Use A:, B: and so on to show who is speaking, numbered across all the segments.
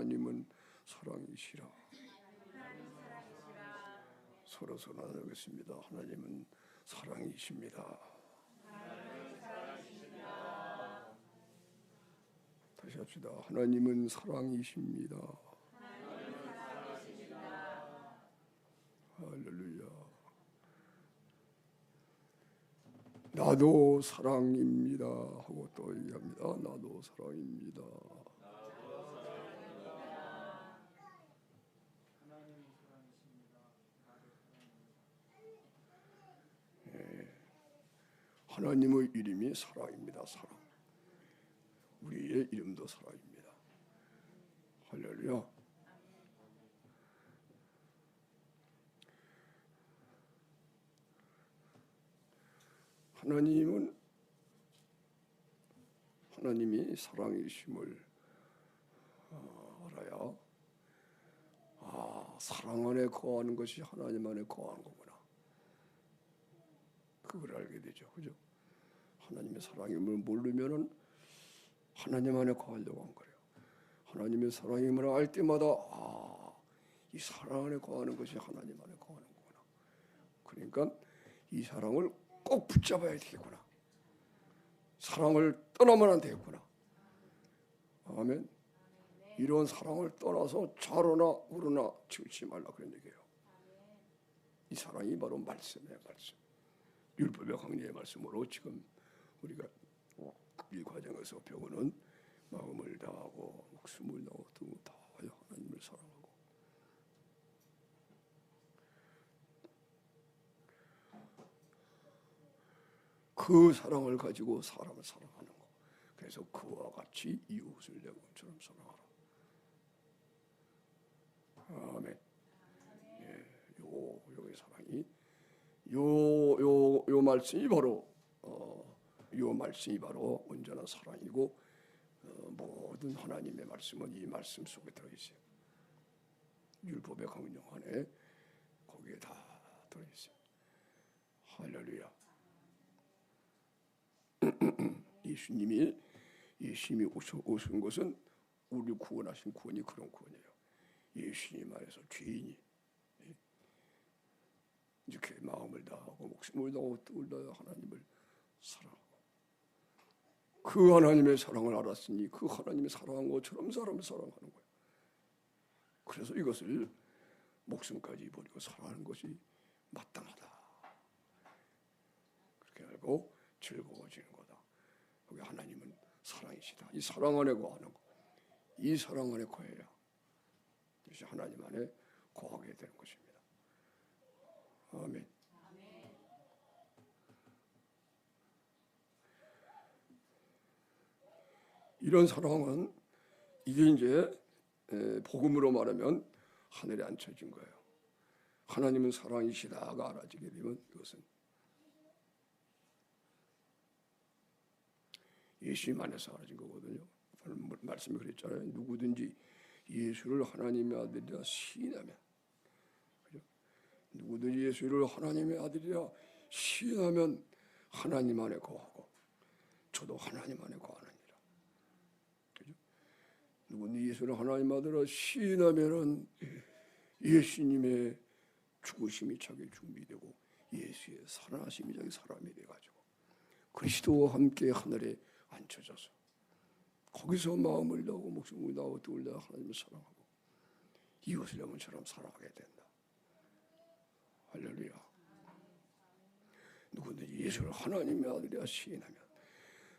A: 하나님은 사랑이시라. 서로 나누겠습니다. 하나님은 사랑이십니다. 다시 합시다. 하나님은 사랑이십니다. 할렐루야. 나도 사랑입니다 하고 또 얘기합니다. 나도 사랑입니다. 하나님의 이름이 사랑입니다. 사랑. 우리의 이름도 사랑입니다. 할렐루야. 하나님이 사랑이심을 알아야 사랑 안에 거하는 것이 하나님 안에 거하는 거구나. 그걸 알게 되죠. 그죠? 하나님의 사랑임을 모르면은 하나님 안에 거하려고 한 거예요. 하나님의 사랑임을 알 때마다 이 사랑 안에 거하는 것이 하나님 안에 거하는 거구나. 그러니까 이 사랑을 꼭 붙잡아야 되겠구나. 사랑을 떠나면 안 되겠구나. 아멘. 이런 사랑을 떠나서 좌로나 우로나 치우치지 말라 그런 얘기예요. 이 사랑이 바로 말씀이에요. 말씀. 율법의 강리의 말씀으로 지금 우리가 이 과정에서 배우는 마음을 다하고 목숨을 다하고 등을 다하여 하나님을 사랑하고 그 사랑을 가지고 사람을 사랑하는 거. 그래서 그와 같이 이웃을 내 몸처럼 사랑하라. 아멘. 예, 요의 사랑이 요 말씀이 바로 요 말씀이 바로 온전한 사랑이고 모든 하나님의 말씀은 이 말씀 속에 들어 있어요. 율법의 강령 안에 거기에 다 들어 있어요. 할렐루야. 예수님이 오신 것은 우리 구원하신 구원이 그런 구원이에요. 예수님 안에서 죄인이 이렇게 마음을 다하고 목숨을 다하고 뜻을 다하여 하나님을 사랑하고 그 하나님의 사랑을 알았으니 그 하나님의 사랑한 것처럼 사람을 사랑하는 거예요. 그래서 이것을 목숨까지 버리고 사랑하는 것이 마땅하다. 그렇게 알고 즐거워지는 거다. 거기 하나님은 사랑이시다. 이 사랑 안에 거하는 거. 이 사랑 안에 거해야 이것이 하나님 안에 거하게 되는 것입니다. 아멘. 이런 사랑은 이게 이제 복음으로 말하면 하늘에 앉혀진 거예요. 하나님은 사랑이시다가 알아지게 되면 이것은 예수님 안에서 알아진 거거든요. 말씀이 그랬잖아요. 누구든지 예수를 하나님의 아들이라 시인하면, 그죠? 누구든지 예수를 하나님의 아들이라 시인하면 하나님 안에 거하고 저도 하나님 안에 거하느니라. 그죠? 누구든지 예수를 하나님 아들이라 시인하면은 예수님의 죽으심이 자기 준비되고 예수의 살아나심이 자기 사람이 돼가지고 그리스도와 함께 하늘에 앉혀져서 거기서 마음을 다하고 목숨을 다하고 뜻을 다하여 하나님을 사랑하고 이웃을 영혼처럼 사랑하게 된다. 할렐루야. 누구든지 예수를 하나님의 아들이라 시인하면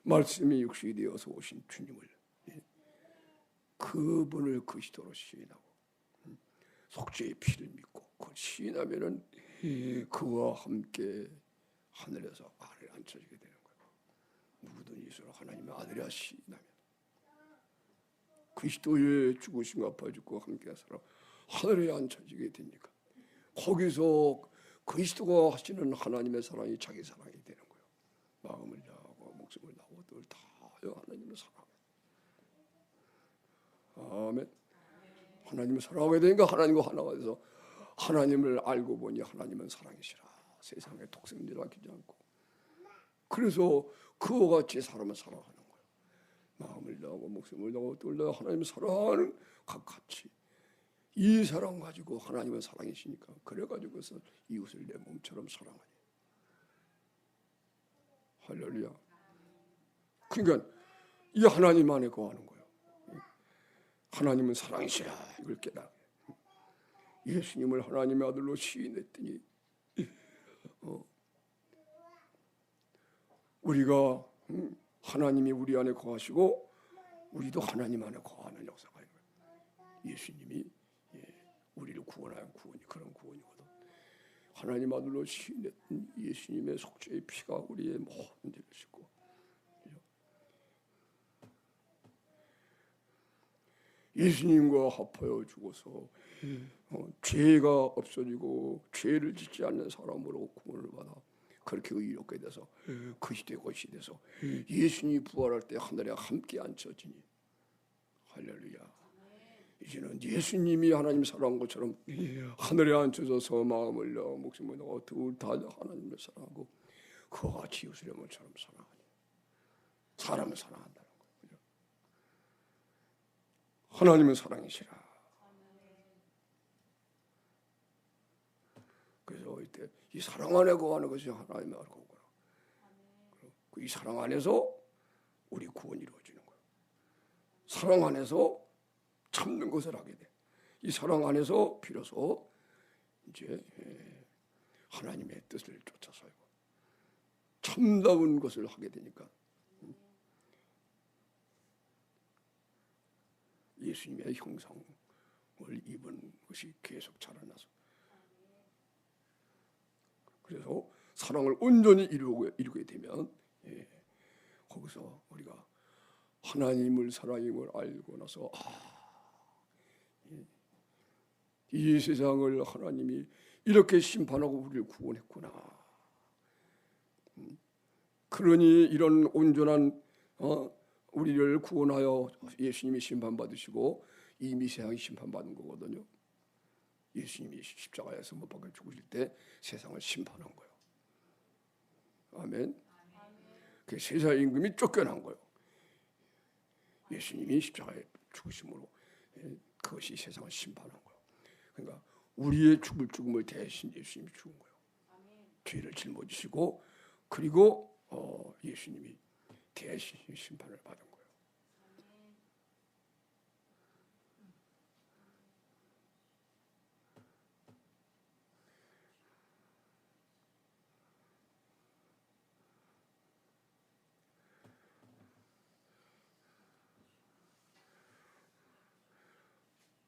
A: 말씀이 육신이 되어서 오신 주님을 그분을 그리스도로 시인하고 속죄의 피를 믿고 그걸 시인하면은 그와 함께 하늘에서 아래에 앉혀지게 되는 거예요. 누구든 예수를 하나님의 아들이라 시인하면 그리스도의 죽으심과 부활과 함께 살아 하늘에 앉혀지게 되니까 거기서 그리스도가 하시는 하나님의 사랑이 자기 사랑이 되는 거예요. 마음을 다하고 목숨을 다하고 뜻을 다하여 하나님을 사랑하고 아멘. 하나님을 사랑하게 되니까 하나님과 하나가 돼서 하나님을 알고 보니 하나님은 사랑이시라. 세상에 독생자를 아끼지 않고 그래서 그와 같이 사람을 사랑하는 거예요. 마음을 다하고 목숨을 다하고 뜰 다하고 하나님을 사랑하는 것 같이 이 사랑 가지고 하나님은 사랑이시니까 그래 가지고서 이웃을 내 몸처럼 사랑하니. 할렐루야. 그러니까 이 하나님 안에 거하는 거예요. 하나님은 사랑이시라 이걸 깨달아. 예수님을 하나님의 아들로 시인했더니 우리가 하나님이 우리 안에 거하시고 우리도 하나님 안에 거하는 역사가 있는 거예요. 예수님이 우리를 구원하는 구원이 그런 구원이거든. 하나님 아들로 시인했던 예수님의 속죄의 피가 우리의 모든 죄를 씻고 예수님과 합하여 죽어서 죄가 없어지고 죄를 짓지 않는 사람으로 구원을 받아 그렇게 의롭게 돼서 그 시대가 시대에서 예수님이 부활할 때 하늘에 함께 앉혀지니 할렐루야. 이제는 예수님이 하나님 사랑한 것처럼 하늘에 앉혀져서 마음을 다하고 목숨을 다하고 둘 다 하나님을 사랑하고 그와 같이 이웃을 것처럼 사랑하니 사람을 사랑한다는 거예요. 하나님은 사랑이시라. 그래서 이때 이 사랑 안에 거하는 것이 하나님의 거구나. 이 사랑 안에서 우리 구원이 이루어지는 거예요. 사랑 안에서 참는 것을 하게 돼. 이 사랑 안에서 비로소 이제 하나님의 뜻을 쫓아 살고 참다운 것을 하게 되니까 예수님의 형상을 입은 것이 계속 자라나서 그래서 사랑을 온전히 이루게 되면 거기서 우리가 하나님을 사랑임을 알고 나서 이 세상을 하나님이 이렇게 심판하고 우리를 구원했구나. 그러니 이런 온전한 우리를 구원하여 예수님이 심판받으시고 이미 세상이 심판받은 거거든요. 예수님이 십자가에서 못 박혀 죽으실 때 세상을 심판한 거예요. 아멘. 그 세상 임금이 쫓겨난 거예요. 예수님이 십자가에 죽으심으로 그것이 세상을 심판한 거예요. 그러니까 우리의 죽을 죽음을 대신 예수님이 죽은 거예요. 죄를 짊어지시고 그리고 예수님이 대신 심판을 받은 거예요.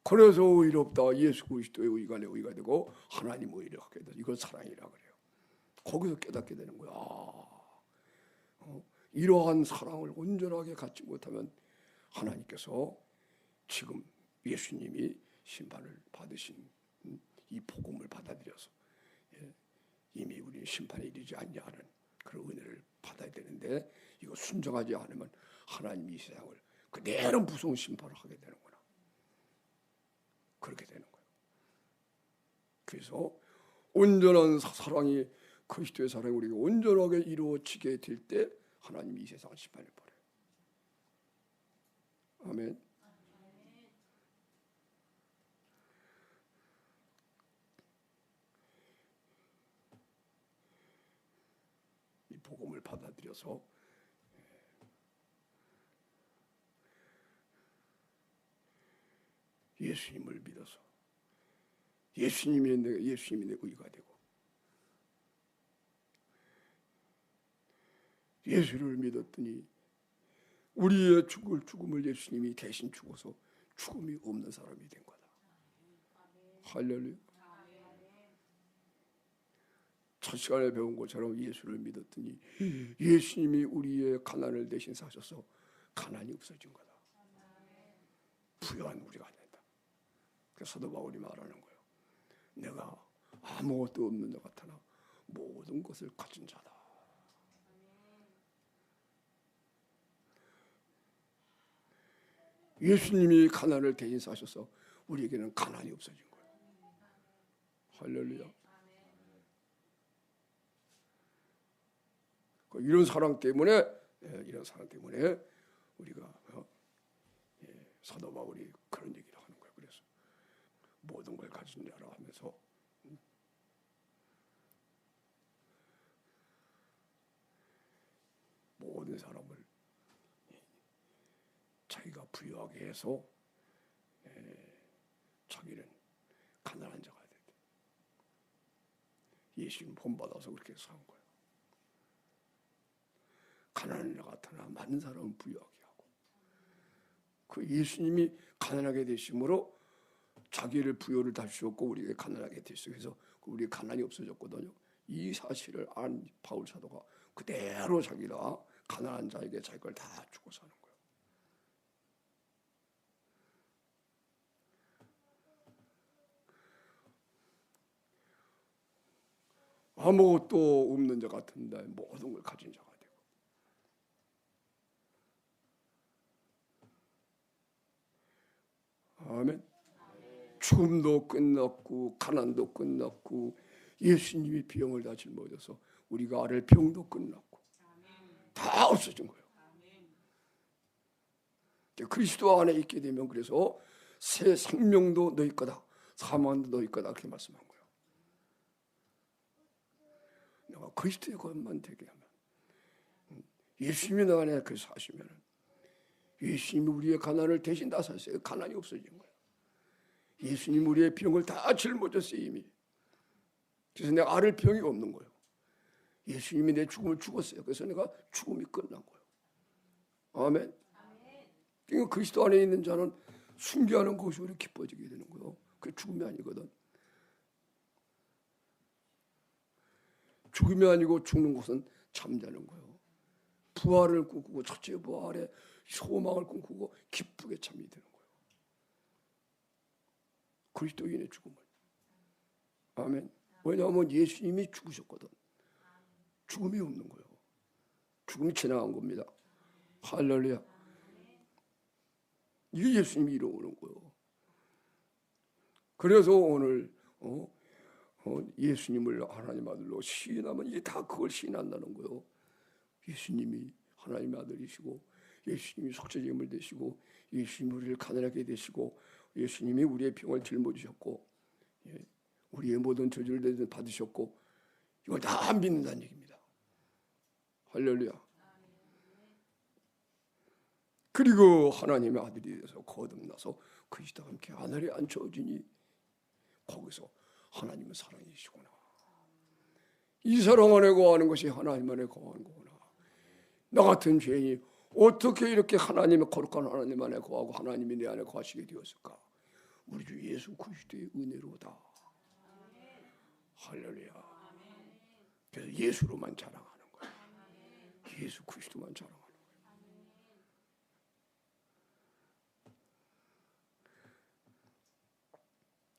A: 그래서 의롭다. 예수 그리스도의 의가 내 의가 되고 하나님의 의를 하게 돼. 이걸 사랑이라 그래요. 거기서 깨닫게 되는 거야. 이러한 사랑을 온전하게 갖지 못하면 하나님께서 지금 예수님이 심판을 받으신 이 복음을 받아들여서 이미 우리는 심판에 이르지 않냐는 그런 은혜를 받아야 되는데 이거 순종하지 않으면 하나님이 이 세상을 그대로 무서운 심판을 하게 되는구나. 그렇게 되는 거예요. 그래서 온전한 사랑이 그리스도의 사랑이 우리가 온전하게 이루어지게 될 때 하나님이 이 세상을 심판해 버려요. 아멘. 이 복음을 받아들여서 예수님을 믿어서 예수님이 내 의가 되고 예수를 믿었더니 우리의 죽음을 예수님이 대신 죽어서 죽음이 없는 사람이 된 거다. 할렐루야. 첫 시간에 배운 것처럼 예수를 믿었더니 예수님이 우리의 가난을 대신 사셔서 가난이 없어진 거다. 부유한 우리가 된다. 그래서 사도 바울이 말하는 거예요. 내가 아무것도 없는 것 같으나 모든 것을 가진 자다. 예수님이 가난을 대신 사셔서 우리에게는 가난이 없어진 거예요. 할렐루야. 이런 사랑 때문에 우리가 사도 바울이 그런 얘기를 하는 거예요. 그래서 모든 걸 가진 자라 하면서 모든 사람을 자기가 부유하게 해서 자기는 가난한 자가 됐다. 예수님 본받아서 그렇게 산 거예요. 가난한 자 같으나 많은 사람은 부유하게 하고, 그 예수님이 가난하게 되심으로 자기를 부여를 다주셨고 우리에게 가난하게 됐어요. 그래서 우리 가난이 없어졌거든요. 이 사실을 안 바울 사도가 그대로 자기가 가난한 자에게 자기 걸 다 주고 사는 거예요. 아무것도 없는 자 같은데 모든 걸 가진 자가 되고, 아멘. 죽음도 끝났고 가난도 끝났고 예수님이 병을 다 짊어져서 우리가 앓을 병도 끝났고 다 없어진 거예요. 그리스도 안에 있게 되면 그래서 새 생명도 너희 거다, 사망도 너희 거다, 그렇게 말씀한 거예요. 내가 그리스도의 것만 되게 하면, 예수님이 너 안에 그 사시면 예수님이 우리의 가난을 대신 다 사셨어요. 가난이 없어진 거예요. 예수님 우리의 병을 다 짊어졌어요 이미. 그래서 내가 앓을 병이 없는 거예요. 예수님이 내 죽음을 죽었어요. 그래서 내가 죽음이 끝난 거예요. 아멘. 그러니까 그리스도 안에 있는 자는 순교하는 것이 우리 기뻐지게 되는 거예요. 그게 죽음이 아니거든. 죽음이 아니고 죽는 것은 잠자는 거예요. 부활을 꿈꾸고 첫째 부활에 소망을 꿈꾸고 기쁘게 잠이 드는 거예요. 그리스도인의 죽음을. 아멘. 왜냐하면 예수님이 죽으셨거든. 죽음이 없는 거예요. 죽음이 지나간 겁니다. 할렐루야. 이게 예수님이 이루어오는 거예요. 그래서 오늘 예수님을 하나님 아들로 시인하면 이게 다 그걸 시인한다는 거예요. 예수님이 하나님의 아들이시고, 예수님이 속죄제물 되시고, 예수님이 우리를 가난하게 되시고, 예수님이 우리의 병을 짊어지셨고, 우리의 모든 저주를 받으셨고, 이걸 다 안 믿는다는 얘기입니다. 할렐루야. 그리고 하나님의 아들이 되어서 거듭나서 그리스도와 함께 하늘에 앉혀지니 거기서 하나님은 사랑이시구나. 이 사랑 안에 거하는 것이 하나님 안에 거하는 거구나. 나 같은 죄인이 어떻게 이렇게 하나님의 거룩한 하나님 안에 거하고 하나님이 내 안에 거하시게 되었을까? 우리 주 예수 그리스도의 은혜로다. 할렐루야. 그래서 예수로만 자랑하는 거예요. 예수 그리스도만 자랑하는 거예요.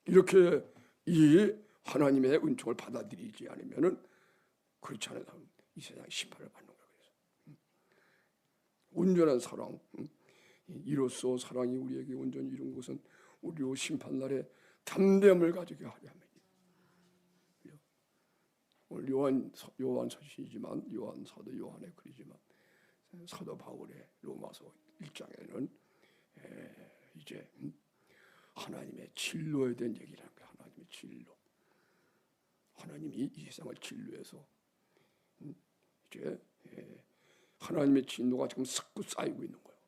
A: 이렇게 이 하나님의 은총을 받아들이지 않으면은, 그렇지 않으면 이 세상에 심판을 받는 거예요. 그래서 온전한 사랑, 이로써 사랑이 우리에게 온전히 이룬 것은 우리로 심판날에 담대함을 가지게 하려 함이니. 오늘 요한 서신이지만, 요한 사도 요한의 글이지만, 사도 바울의 로마서 1장에는 이제 하나님의 진로에 대한 얘기라는 거예요. 하나님의 진로. 하나님이 이 세상을 진로해서 이제 하나님의 진노가 지금 섞고 쌓이고 있는 거예요.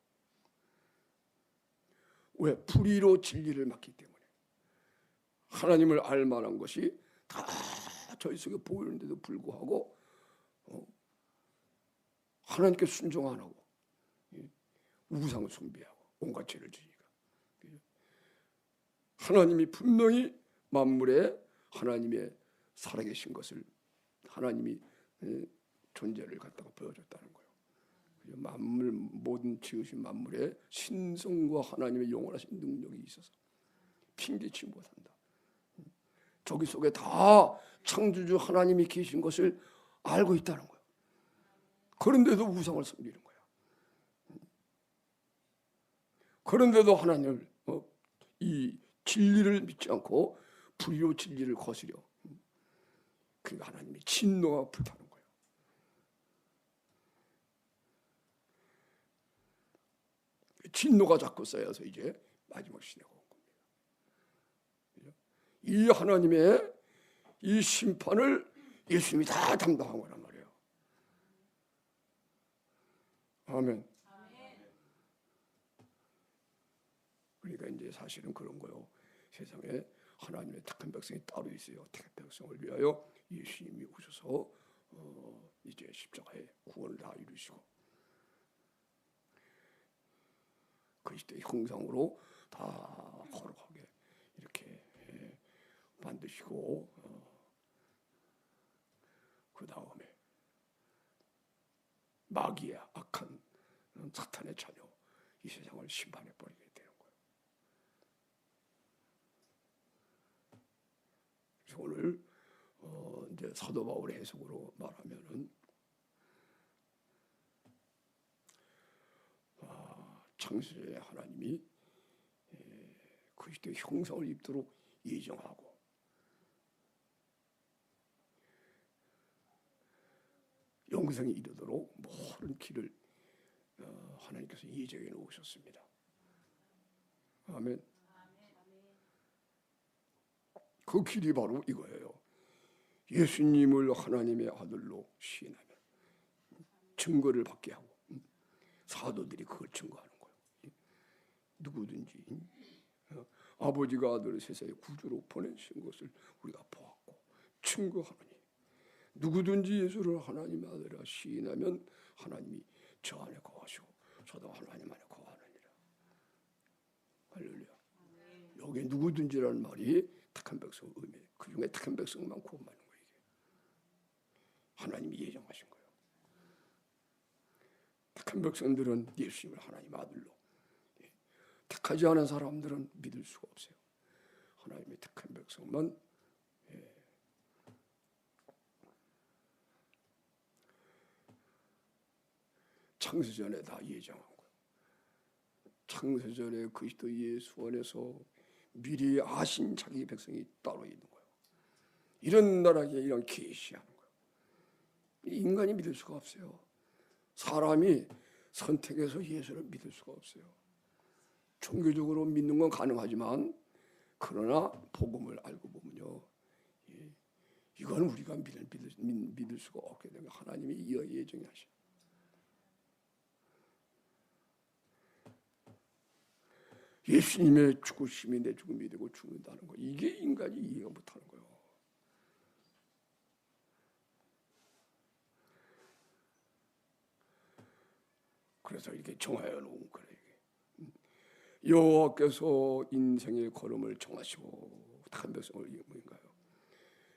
A: 왜? 불의로 진리를 막기 때문에. 하나님을 알 만한 것이 다 저희 속에 보이는데도 불구하고 하나님께 순종 안 하고 우상을 숭배하고 온갖 죄를 지니까. 하나님이 분명히 만물에 하나님의 살아계신 것을, 하나님이 존재를 갖다가 보여줬다는 거예요. 만물, 모든 지으신 만물에 신성과 하나님의 영원하신 능력이 있어서 핑계치 못한다. 저기 속에 다 창조주 하나님이 계신 것을 알고 있다는 거예요. 그런데도 우상을 섬기는 거야. 그런데도 하나님을 이 진리를 믿지 않고 불의로 진리를 거스려. 그러니까 하나님의 진노가 불타는 거예요. 진노가 자꾸 쌓여서 이제 마지막 시대가 온 겁니다. 이 하나님의 이 심판을 예수님이 다 담당한 거란 말이에요. 아멘. 그러니까 이제 사실은 그런 거요. 세상에 하나님의 택한 백성이 따로 있어요. 택한 백성을 위하여 예수님이 오셔서 이제 십자가에 구원을 다 이루시고 그리스도의 형상으로 다 거룩하게 이렇게 만드시고 그 다음에 마귀의 악한 사탄의 자녀 이 세상을 심판해 버리게 되는 거예요. 그래서 오늘 이제 사도 바울의 해석으로 말하면은 창세전에 하나님이 그리스도의 형상을 입도록 예정하고 영생에 이르도록 모든 길을 하나님께서 예정해 놓으셨습니다. 아멘. 그 길이 바로 이거예요. 예수님을 하나님의 아들로 시인하면 증거를 받게 하고 사도들이 그걸 증거하는 거예요. 누구든지 아버지가 아들을 세상에 구주로 보내신 것을 우리가 보았고 증거하느니 누구든지 예수를 하나님의 아들이라 시인하면 하나님이 저 안에 거하시고 저도 하나님 안에 거하느니라. 할렐루야. 여기에 누구든지라는 말이 택한 백성 의미예요. 그 중에 택한 백성만 구원받는 거예요. 이게. 하나님이 예정하신 거예요. 택한 백성들은 예수님을 하나님 아들로, 택하지 않은 사람들은 믿을 수가 없어요. 하나님의 택한 백성만 창세전에 다 예정한 거예요. 창세전에 그리스도 예수 안에서 미리 아신 자기 백성이 따로 있는 거예요. 이런 나라에 이런 계시하는 거예요. 인간이 믿을 수가 없어요. 사람이 선택해서 예수를 믿을 수가 없어요. 종교적으로 믿는 건 가능하지만 그러나 복음을 알고 보면요, 이건 우리가 믿을 수가 없게 되는 거예요. 하나님이 예정이 하셔. 예수님의 죽으심이 내 죽음이 되고 죽는다는 거, 이게 인간이 이해가 못하는 거예요. 그래서 이렇게 정하여 놓은 거예요. 여호와께서 인생의 걸음을 정하시고 택한 백성을 뭐인가요?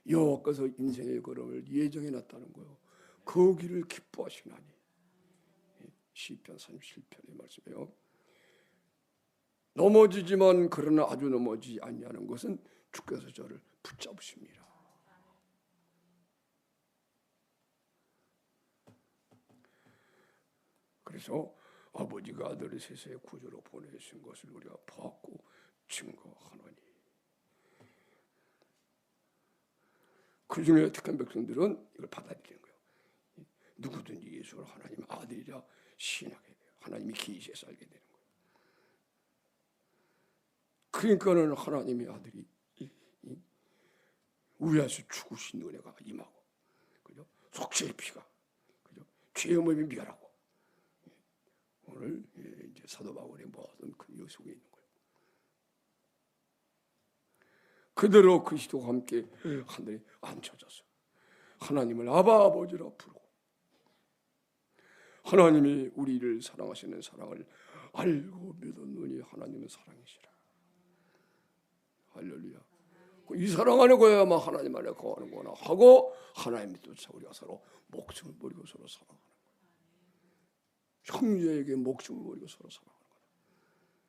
A: 여호와께서 인생의 걸음을 예정해 놨다는 거예요. 그 길을 기뻐하시나니. 시편 37편의 말씀이에요. 넘어지지만 그러나 아주 넘어지지 아니하는 것은 주께서 저를 붙잡으십니다. 그래서 아버지가 아들을 세상에 구주로 보내신 것을 우리가 보았고 증거하노니 그 중에 택한 백성들은 이걸 받아들이는 거예요. 누구든지 예수를 하나님의 아들이라 시인하게 돼요. 하나님이 계시해서 알게 되는 거예요. 그러니까는 하나님의 아들이 우리에서 죽으신 은혜가 임하고, 그죠? 속죄의 피가, 그죠? 죄의 몸이 멸하고, 오늘 이제 사도 바울의 모든 그 요소가 있는 거예요. 그대로 그리스도와 함께 하늘에 앉혀져서 하나님을 아바 아버지라 부르고 하나님이 우리를 사랑하시는 사랑을 알고 믿었느니 하나님은 사랑이시라. 할렐루야. 이 사랑 안에 거야만 하나님 안에 거하는구나 하고 하나님이 쫓아 우리가 서로 목숨을 버리고 서로 사랑하는 거예요. 형제에게 목숨을 버리고 서로 사랑하는 거다.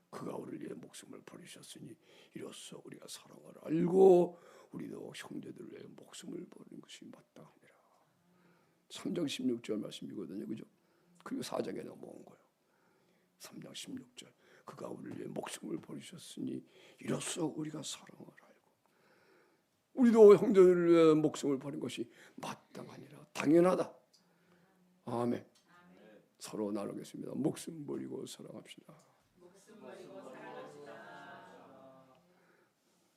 A: 그가 우리를 위해 목숨을 버리셨으니 이로써 우리가 사랑을 알고 우리도 형제들을 위해 목숨을 버리는 것이 마땅하니라. 3장 16절 말씀이거든요. 그죠? 그리고 4장에 넘어온 거예요. 3장 16절. 그가 우리를 위해 목숨을 버리셨으니 이로써 우리가 사랑을 알고 우리도 형제들을 위해 목숨을 버린 것이 마땅하니라. 당연하다. 아멘. 서로 나누겠습니다. 목숨 버리고 사랑합시다.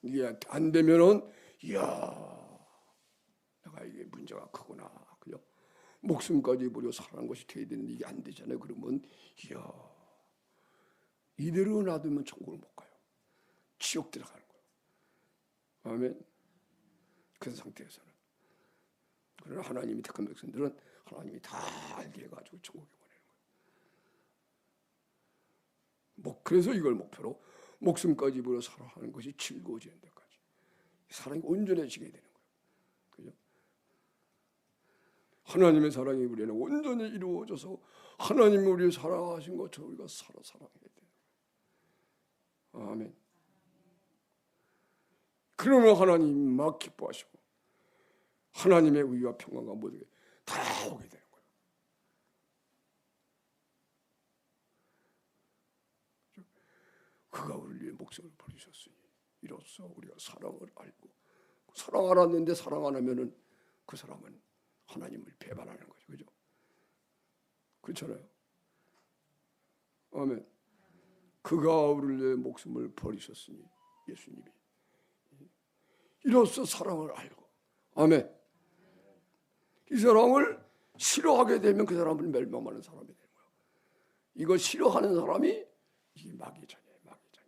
A: 이게 안 되면은 이야, 내가 이게 문제가 크구나. 그죠? 목숨까지 버려 살아난 것이 돼야 되는데 이게 안 되잖아요. 그러면 이야, 이대로 놔두면 천국을 못 가요. 지옥 들어가는 거예요. 아멘. 그런 상태에서는. 그러나 하나님이 택한 백성들은 하나님이 다 알게 해가지고 천국에 보내는 거예요. 그래서 이걸 목표로 목숨까지 버려 살아가는 것이 즐거워지는 데까지 사랑이 온전해지게 되는 거예요. 그죠? 하나님의 사랑이 우리는 온전히 이루어져서 하나님이 우리를 사랑하신 것처럼 우리가 사랑해야 돼요. 아멘. 그러면 하나님 막 기뻐하시고 하나님의 의와 평강과 모든 게 다 오게 되는 거예요. 그가 우리의 목숨을 버리셨으니 이로써 우리가 사랑을 알고 사랑 알았는데 사랑 안 하면은 그 사람은 하나님을 배반하는 거죠. 그죠? 그렇잖아요. 아멘. 그가 우리의 목숨을 버리셨으니 예수님이 이로써 사랑을 알고 아멘. 이 사랑을 싫어하게 되면 그 사람은 멸망하는 사람이 되는 거예요. 이거 싫어하는 사람이 이 마귀 자녀예요. 마귀 자녀.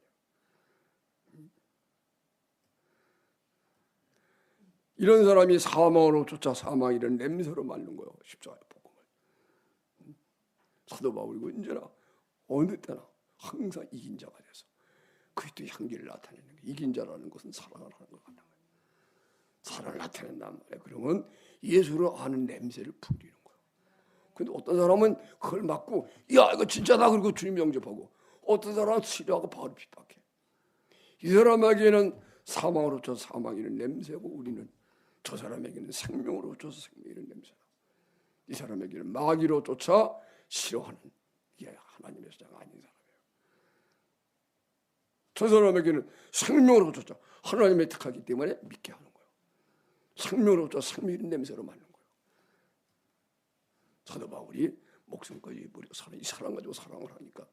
A: 이런 사람이 사망으로 쫓아 사망이라는 냄새로 말는 거예요. 십자가의 복음을. 사도 바울이 언제나 어느 때나 항상 이긴 자가 돼서 그리스도의 향기를 나타내는 거예요. 이긴 자라는 것은 사랑을 하는 것 같아요. 사랑을 나타낸단 말이에요. 그러면 예수를 아는 냄새를 풍기는 거예요. 근데 어떤 사람은 그걸 맞고 야 이거 진짜다 그리고 주님 영접하고 어떤 사람은 싫어하고 바로 핍박해. 이 사람에게는 사망으로 쫓아 사망이는 냄새고 우리는 저 사람에게는 생명으로 쫓아 생명이는 냄새다. 이 사람에게는 마귀로 쫓아 싫어하는 이게 하나님의 자가 아닌 사람이에요. 저 사람에게는 생명으로 쫓아 하나님의 택하기 때문에 믿게 하는 거예요. 생명으로 쫓아 생명이는 냄새로 맞는 거예요. 사도 바울이 목숨까지 버리고 이 사랑 가지고 사랑을 하니까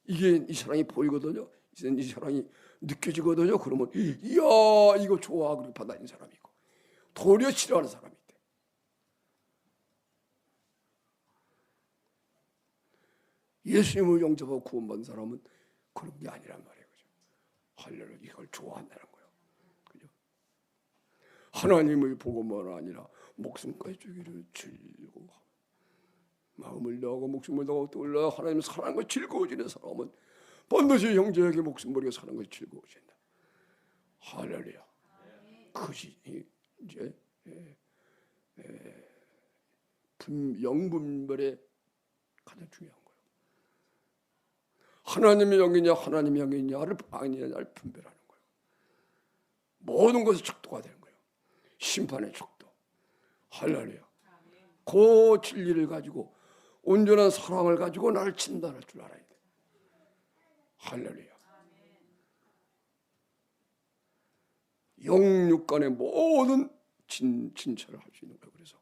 A: 이게 이 사랑이 보이거든요. 이 사랑이 느껴지거든요. 그러면 이야 이거 좋아 그리고 받아들인 사람이 있고 도리어 싫어하는 사람이 있대. 예수님을 영접하고 구원받은 사람은 그런 게 아니란 말이에요. 그죠? 할렐루야 이걸 좋아한다는 거예요. 그죠? 하나님의 복음만 아니라 목숨까지 주기를 즐거워 마음을 다하고 목숨을 다하고 떠올라 하나님 사랑하는 것 즐거워지는 사람은 반드시 형제에게 목숨 버리고 사는 것이 즐거워진다. 할렐루야. 그것이 이제 영분별의 가장 중요한 거예요. 하나님의 영이냐 하나님의 영이냐를 아니냐를 분별하는 거예요. 모든 것이 척도가 되는 거예요. 심판의 척도. 할렐루야. 그 진리를 가지고 온전한 사랑을 가지고 나를 진단할 줄 알아야 돼. 할렐루야. 영육간의 모든 진찰을 할 수 있는 거예요. 그래서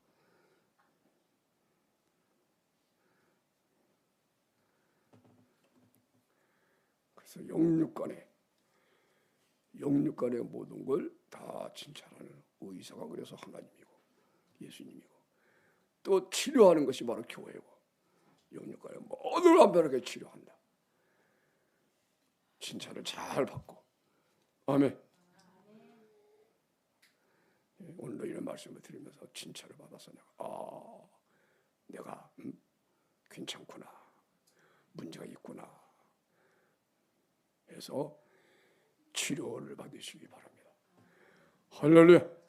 A: 영육간의 모든 걸 다 진찰하는 의사가 그래서 하나님이고 예수님이고 또 치료하는 것이 바로 교회고 영육간의 모든 완벽하게 치료한다. 진찰을 잘 받고 아멘. 오늘도 이런 말씀을 드리면서 진찰을 받아서 내가 괜찮구나 문제가 있구나 해서 치료를 받으시기 바랍니다. 할렐루야.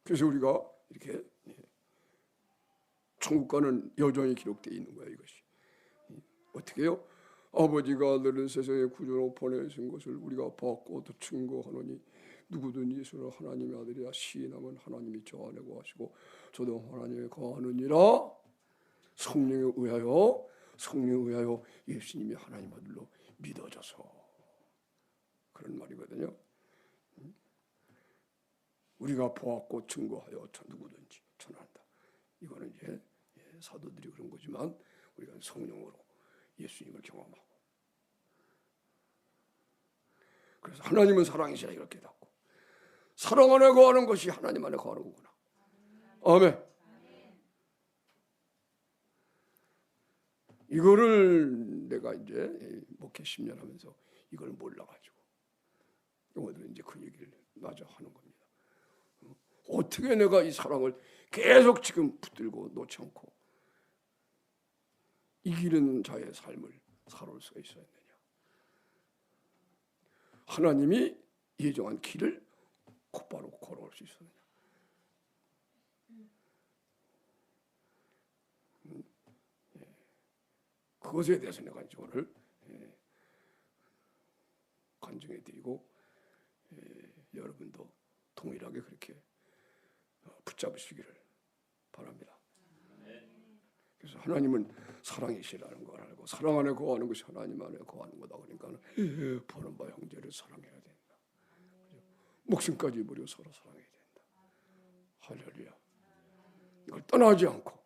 A: 그래서 우리가 이렇게 천국 가는 여정이 기록되어 있는 거야. 이것이 어떻게 해요? 아버지가 너를 세상에 구주로 보내신 것을 우리가 봤고 또 증거하노니 누구든 예수를 하나님의 아들이라 시인하면 하나님이 저 안에 거하시고 저도 하나님에 거하느니라. 성령에 의하여 예수님이 하나님 아들로 믿어져서 그런 말이거든요. 우리가 보았고 증거하여 저 누구든지 전한다. 이거는 이제 사도들이 그런 거지만 우리가 성령으로 예수님을 경험하고, 그래서 하나님은 사랑이시라 이렇게 닫고, 사랑 안에 거하는 것이 하나님 안에 거하는 거구나. 아멘. 이거를 내가 이제 목회 10년 하면서 이걸 몰라가지고 오늘 이제 그 얘기를 마저 하는 겁니다. 어떻게 내가 이 사랑을 계속 지금 붙들고 놓지 않고 이기는 자의 삶을 살아올 수가 있었느냐. 하나님이 예정한 길을 곧바로 걸어올 수 있었느냐. 그것에 대해서 내가 이제 오늘 간증해 드리고, 여러분도 동일하게 그렇게 붙잡으시기를 바랍니다. 그래서 하나님은 사랑이시라는 걸 알고 사랑 안에 거하는 것이 하나님 안에 거하는 거다. 그러니까 보는 바 형제를 사랑해야 된다. 목숨까지 버려 서로 사랑해야 된다. 할렐루야. 이걸 떠나지 않고,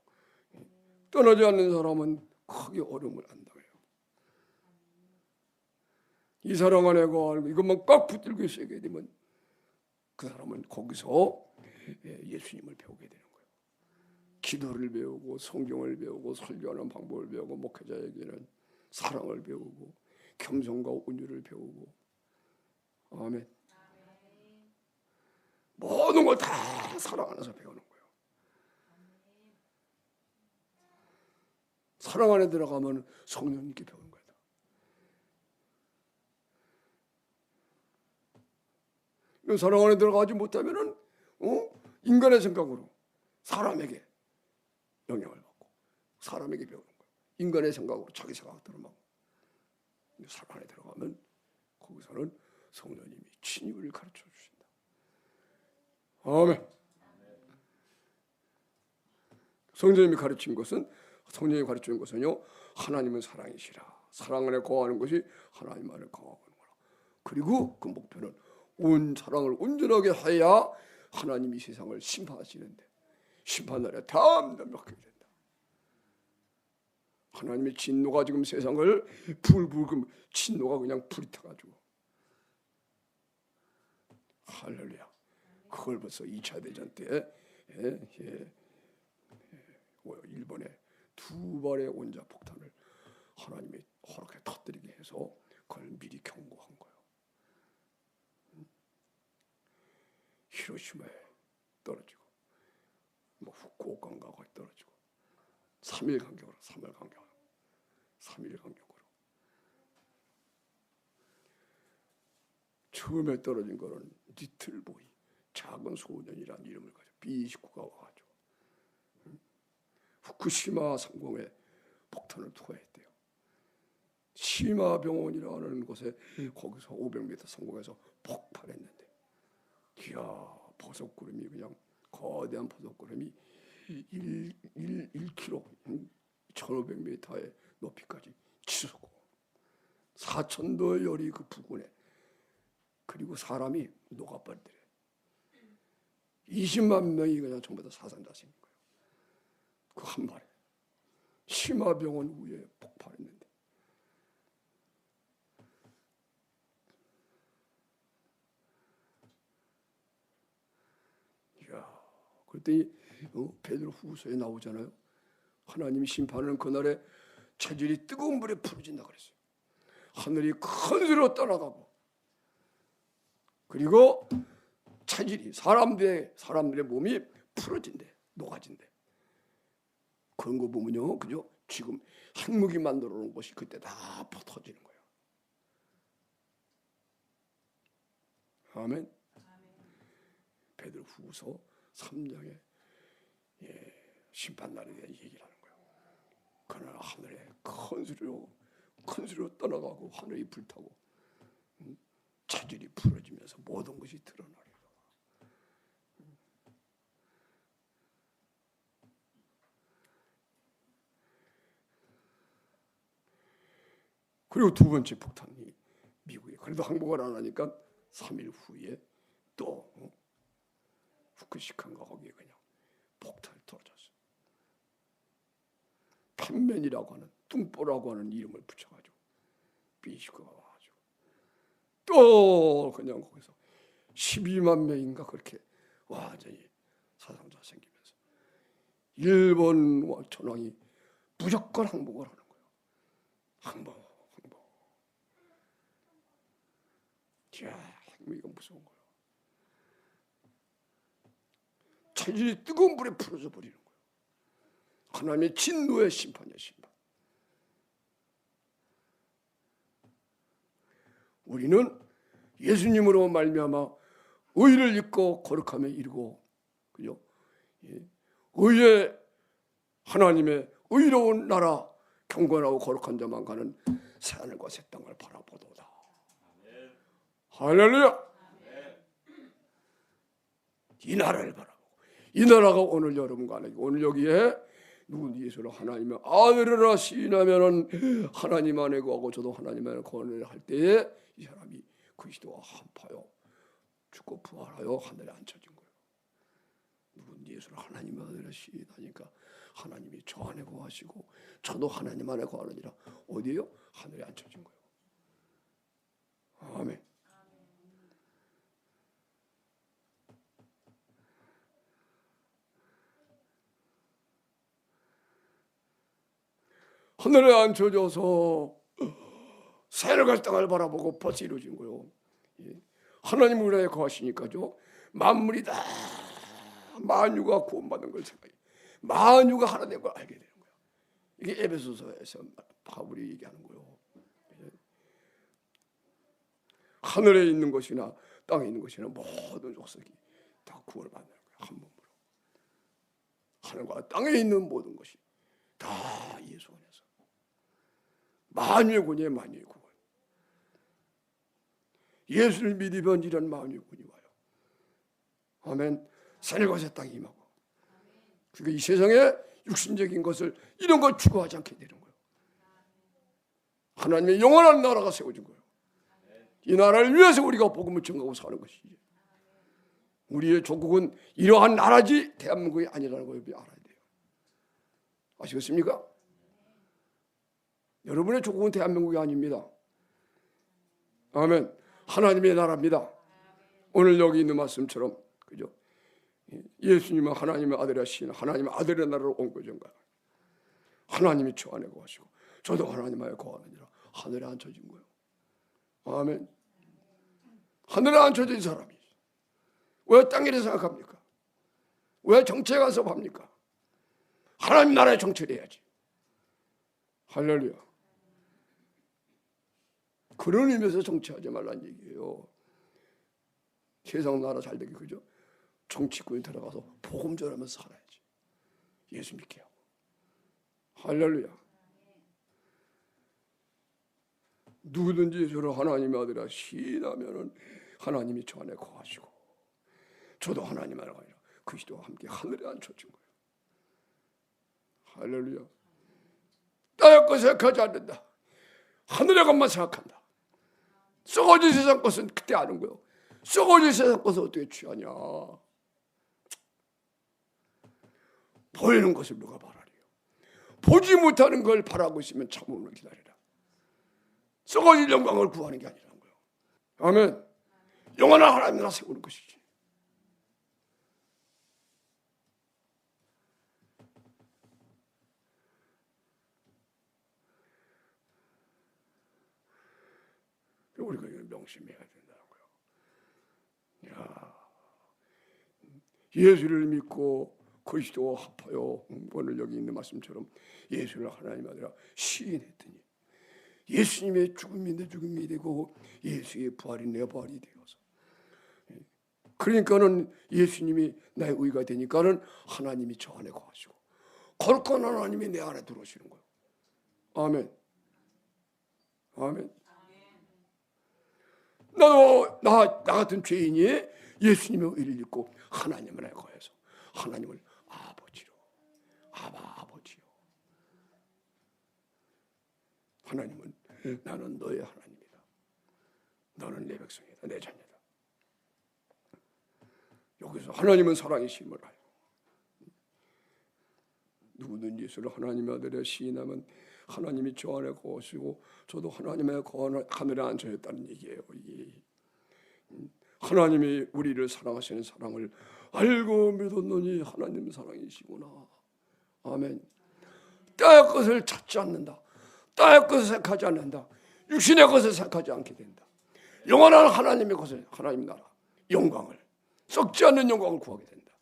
A: 떠나지 않는 사람은 크게 어려움을 안당해요. 이 사랑 안에 거하는 거, 이것만 꽉 붙들고 있어야 되면 그 사람은 거기서 예수님을 배우게 되는 거예요. 기도를 배우고 성경을 배우고 설교하는 방법을 배우고 목회자에게는 사랑을 배우고 겸손과 온유를 배우고, 아멘. 모든 걸 다 사랑 안에서 배우는 거예요. 사랑 안에 들어가면 성령님께 배우는 거다. 사랑 안에 들어가지 못하면은 인간의 생각으로 사람에게 영향을 받고 사람에게 배우는 거예요. 인간의 생각으로 자기 생각대로 막. 사랑 안에 들어가면 거기서는 성령님이 진리를 가르쳐 주신다. 아멘. 성령님이 가르친 것은, 성령이 가르치는 것은요, 하나님은 사랑이시라. 사랑 안에 거하는 것이 하나님 안에 거하는 거라. 그리고 그 목표는 온 사랑을 온전하게 해야 하나님이 세상을 심판하시는데, 심판날에 담담하게 된다. 하나님의 진노가 지금 세상을 불불금 진노가 그냥 불이 타가지고, 할렐루야. 그걸 벌써 2차 대전 때 일본에 2발의 원자 폭탄을 하나님이 허락해 터뜨리게 해서 그걸 미리 경고한 거예요. 히로시마에 떨어지고, 후쿠오카인가 거기 떨어지고, 3일 간격으로. 처음에 떨어진 거는 리틀보이, 작은 소년이라는 이름을 가지고 B-29가 와가지고 후쿠시마 상공에 폭탄을 투하했대요. 시마 병원이라는 곳에 거기서 500m 상공에서 폭발했는데, 이야, 버섯구름이 그냥 거대한 버섯구름이 1km, 1500m의 높이까지 치솟고 4,000도의 열이 그 부근에, 그리고 사람이 녹아버리더래. 20만 명이 그냥 전부 다 사상자식인 거예요. 그 한 발에 심화병원 위에 폭발했는데, 이야, 그랬더니 베드로후서에 나오잖아요. 하나님이 심판하는 그날에 체질이 뜨거운 불에 부러진다 그랬어요. 하늘이 큰 소리로 떠나가고, 그리고 체질이 사람들의 몸이 풀어진대, 녹아진대. 그런 거 보면요, 그죠? 지금 핵무기 만들어 놓은 것이 그때 다 터지는 거예요. 아멘. 베드로후서 3장에 심판날에 대한 얘기를 하는 거예요. 그날 하늘에 큰 소리로 떠나가고 하늘이 불타고 체질이 풀어지면서 모든 것이 드러나리라. 그리고 두 번째 폭탄이 미국이 그래도 항복을 안 하니까 3일 후에 또 후쿠시카인가 거기에 그냥 폭탄이 떨어졌어요. 판면이라고 하는 뚱보라고 하는 이름을 붙여가지고 비시고가 와가지고 또 그냥 거기서 12만 명인가 그렇게 완전히 사상자 생기면서 일본 천황이 무조건 항복을 하는 거예요. 항복. 이야, 이건 무서운 거예요. 체질이 뜨거운 불에 풀어져 버리는 거예요. 하나님의 진노의 심판이에요, 심판. 우리는 예수님으로 말미암아 의를 입고 거룩함에 이르고, 그죠? 의의 하나님의 의로운 나라, 경건하고 거룩한 자만 가는 새하늘과 새 땅을 바라보도다. 할렐루야. 이 나라를 바라보고, 이 나라가 오늘 여러분과 안에, 오늘 여기에 누군 예수를 하나님의 아들이라 시인하면은 하나님 안에 거하고 저도 하나님 안에 거하는 할 때에 이 사람이 그리스도와 합하여 죽고 부활하여 하늘에 앉혀진 거예요. 누군 예수를 하나님 아들이라 시인하니까 하나님이 저 안에 거하시고 저도 하나님 안에 거하느니라. 어디에요? 하늘에 앉혀진 거예요. 아멘. 하늘에 앉혀져서 새하늘과 땅을 바라보고 벌써 이루어진 거예요. 하나님 우리 안에 거하시니까죠. 만물이 다 만유가 구원받은 걸 생각해. 만유가 하나님인 걸 알게 되는 거예요. 이게 에베소서에서 바울이 얘기하는 거예요. 하늘에 있는 것이나 땅에 있는 것이나 모든 족속이 다 구원을 받는 거예요. 한 몸으로. 하늘과 땅에 있는 모든 것이 다 예수 안에서. 만유의 군이에요. 만유의 군. 예수를 믿으면 이런 만유의 군이 와요. 아멘. 하늘과 새 땅이 임하고. 그러니까 이 세상에 육신적인 것을 이런 걸 추구하지 않게 되는 거예요. 하나님의 영원한 나라가 세워진 거예요. 이 나라를 위해서 우리가 복음을 전하고 사는 것이지. 우리의 조국은 이러한 나라지 대한민국이 아니라는 걸 알아야 돼요. 아시겠습니까? 여러분의 조국은 대한민국이 아닙니다. 아멘. 하나님의 나라입니다. 오늘 여기 있는 말씀처럼, 그죠? 예수님은 하나님의 아들이시나 하나님의 아들의 나라로 온 거전가. 하나님이 저 안에 거하시고 저도 하나님 안에 거하느니라. 하늘에 앉혀진 거예요. 아멘. 하늘에 앉혀진 사람이 왜 땅일에 생각합니까? 왜 정치에 가서 합니까? 하나님 나라의 정치를 해야지. 할렐루야. 그런 의미에서 정치하지 말라는 얘기예요. 세상 나라 잘 되게, 그죠? 정치권에 들어가서 복음 전하면서 살아야지. 예수 믿게 하고. 할렐루야. 누구든지 예수를 하나님의 아들이라 시인하면은 하나님이 저 안에 거하시고 저도 하나님 안에 거하니라. 그리스도와 함께 하늘에 앉혀진 거예요. 할렐루야. 땅의 것 생각하지 않는다. 하늘의 것만 생각한다. 썩어진 세상 것은 그때 아는 거예요. 썩어진 세상 것을 어떻게 취하냐. 보이는 것을 누가 바라리요. 보지 못하는 걸 바라고 있으면 참음을 기다리라. 썩어질 영광을 구하는 게 아니라는 거예요. 아멘. 영원한 하나님 나라 세우는 것이지. 우리가 이걸 명심해야 된다는 거예요. 야, 예수를 믿고 그리스도와 합하여 오늘 여기 있는 말씀처럼 예수를 하나님 아들이라 시인했더니 예수님의 죽음이 내 죽음이 되고 예수의 부활이 내 부활이 되어서, 그러니까는 예수님이 나의 의가 되니까는 하나님이 저 안에 거하시고 거룩한 하나님이 내 안에 들어오시는 거예요. 아멘. 아멘. 나도 나 같은 죄인이 예수님의 의를 입고 하나님 안에 거해서 하나님을 아버지로, 아버지요. 하나님은 나는 너의 하나님이다. 너는 내 백성이다. 내 자녀다. 여기서 하나님은 사랑이심을 알고 누구든지 예수를 하나님의 아들이라 시인하면 하나님이 저 안에 거하시고 저도 하나님의 거하는 하늘에 앉아 있다는 얘기예요. 하나님이 우리를 사랑하시는 사랑을 알고 믿었노니 하나님 사랑이시구나. 아멘. 땅의 것을 찾지 않는다. 땅의 것을 생각하지 않는다. 육신의 것을 생각하지 않게 된다. 영원한 하나님의 것을, 하나님 나라 영광을, 썩지 않는 영광을 구하게 된다.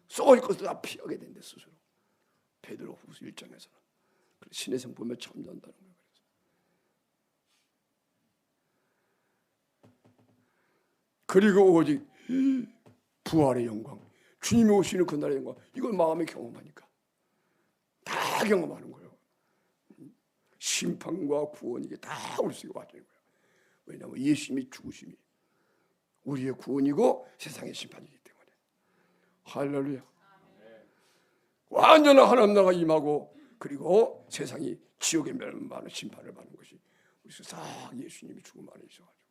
A: 썩을 것을 다 피하게 된다 스스로. 베드로후서 1장에서는 신의 성품에 참전한다는 거예요. 그리고 오직 부활의 영광, 주님이 오시는 그날의 영광, 이걸 마음에 경험하니까 다 경험하는 거예요. 심판과 구원, 이게 다 우리 속에 와지는 거예요. 왜냐하면 예수님이 죽으심이 우리의 구원이고 세상의 심판이기 때문에. 할렐루야. 완전한 하나님 나라가 임하고, 그리고 세상이 지옥의 멸망하는 심판을 받는 것이 우리 속에 싹 예수님이 죽음 안에 있어가지고,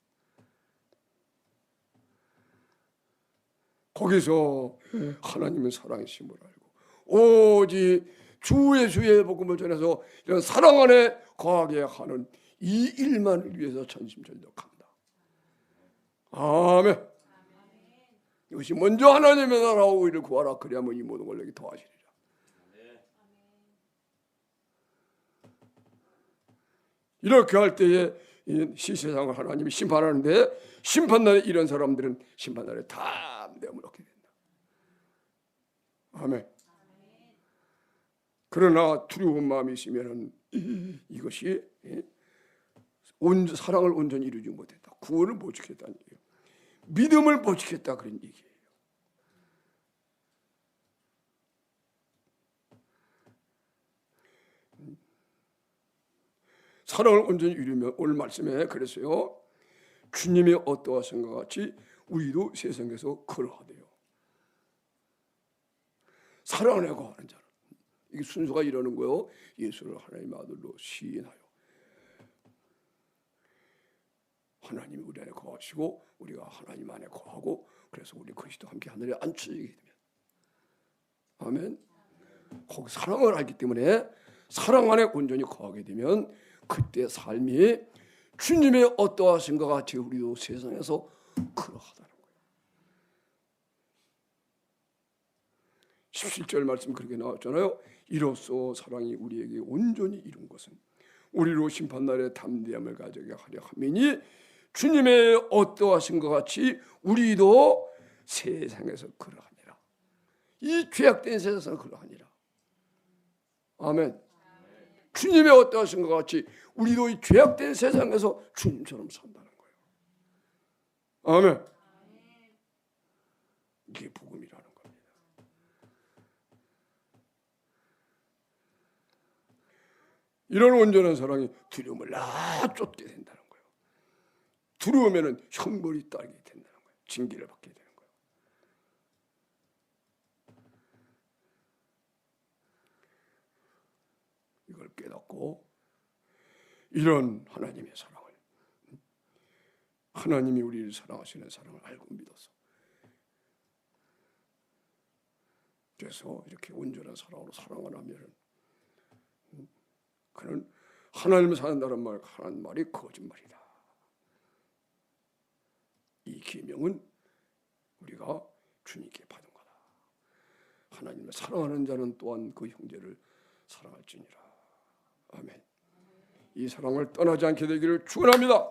A: 거기서 하나님은 사랑이심을 알고 오직 주 예수의 복음을 전해서 이런 사랑 안에 거하게 하는 이 일만을 위해서 전심전력합니다. 아멘. 이것이 먼저 하나님의 나라와 의를 구하라. 그리하면 이 모든 걸 내게 더하시리라. 이렇게 할 때에 세상을 하나님이 심판하는데, 심판날에 이런 사람들은 심판날에 담대함을 얻게 된다. 아멘. 그러나 두려운 마음이 있으면 이것이 사랑을 온전히 이루지 못했다. 구원을 못 지켰다는 얘기예요. 믿음을 못 지켰다, 그런 얘기예요. 사랑을 온전히 이루면, 오늘 말씀에 그랬어요. 주님이 어떠하신가 같이 우리도 세상에서 그러하대요. 사랑 안에 거하는 자는, 이게 순서가 이러는 거예요. 예수를 하나님의 아들로 시인하여 하나님이 우리 안에 거하시고 우리가 하나님 안에 거하고, 그래서 우리 그리스도 함께 하늘에 앉혀지게 되면, 아멘. 거기 사랑을 알기 때문에 사랑 안에 온전히 거하게 되면 그때 삶이 주님의 어떠하신 것 같이 우리도 세상에서 그러하다는 거예요. 17절 말씀 그렇게 나왔잖아요. 이로써 사랑이 우리에게 온전히 이룬 것은 우리로 심판날에 담대함을 가져게 하려 함이니 주님의 어떠하신 것 같이 우리도 세상에서 그러하니라. 이 죄악된 세상에서 그러하니라. 아멘. 주님의 어떠하신 것 같이 우리도 이 죄악된 세상에서 주님처럼 산다는 거예요. 아멘. 이게 복음이라는 겁니다. 이런 온전한 사랑이 두려움을 다 쫓게 된다는 거예요. 두려우면은 형벌이 따르게 된다는 거예요. 징계를 받게 되는 거예요. 이걸 깨닫고 이런 하나님의 사랑을, 하나님이 우리를 사랑하시는 사랑을 알고 믿어서, 그래서 이렇게 온전한 사랑으로 사랑을 하면 그는 하나님을 사랑한다는 말, 하는 말이 거짓말이다. 이 계명은 우리가 주님께 받은 거다. 하나님을 사랑하는 자는 또한 그 형제를 사랑할지니라. 아멘. 이 사랑을 떠나지 않게 되기를 축원합니다.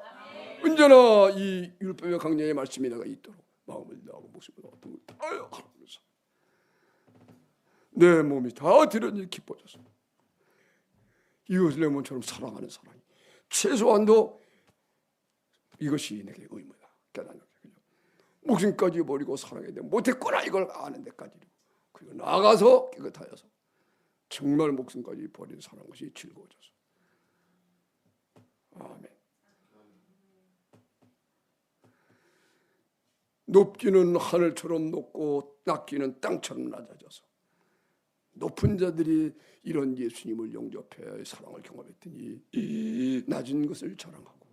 A: 언제나 이 율법의 강령의 말씀이 내가 있도록 마음을 다하고 목숨을 다하여 하면서 내 몸이 다 들으니 기뻐졌어. 이것을 내 몸처럼 사랑하는 사랑이 최소한도 이것이 내게 의무다. 깨닫는 거예요. 목숨까지 버리고 사랑해야 돼. 못했구나 이걸 아는 데까지. 그리고 나아가서 깨끗하여서 정말 목숨까지 버린 사는 것이 즐거워져서. 아멘. 높기는 하늘처럼 높고 낮기는 땅처럼 낮아져서 높은 자들이 이런 예수님을 영접해 사랑을 경험했더니 낮은 것을 자랑하고,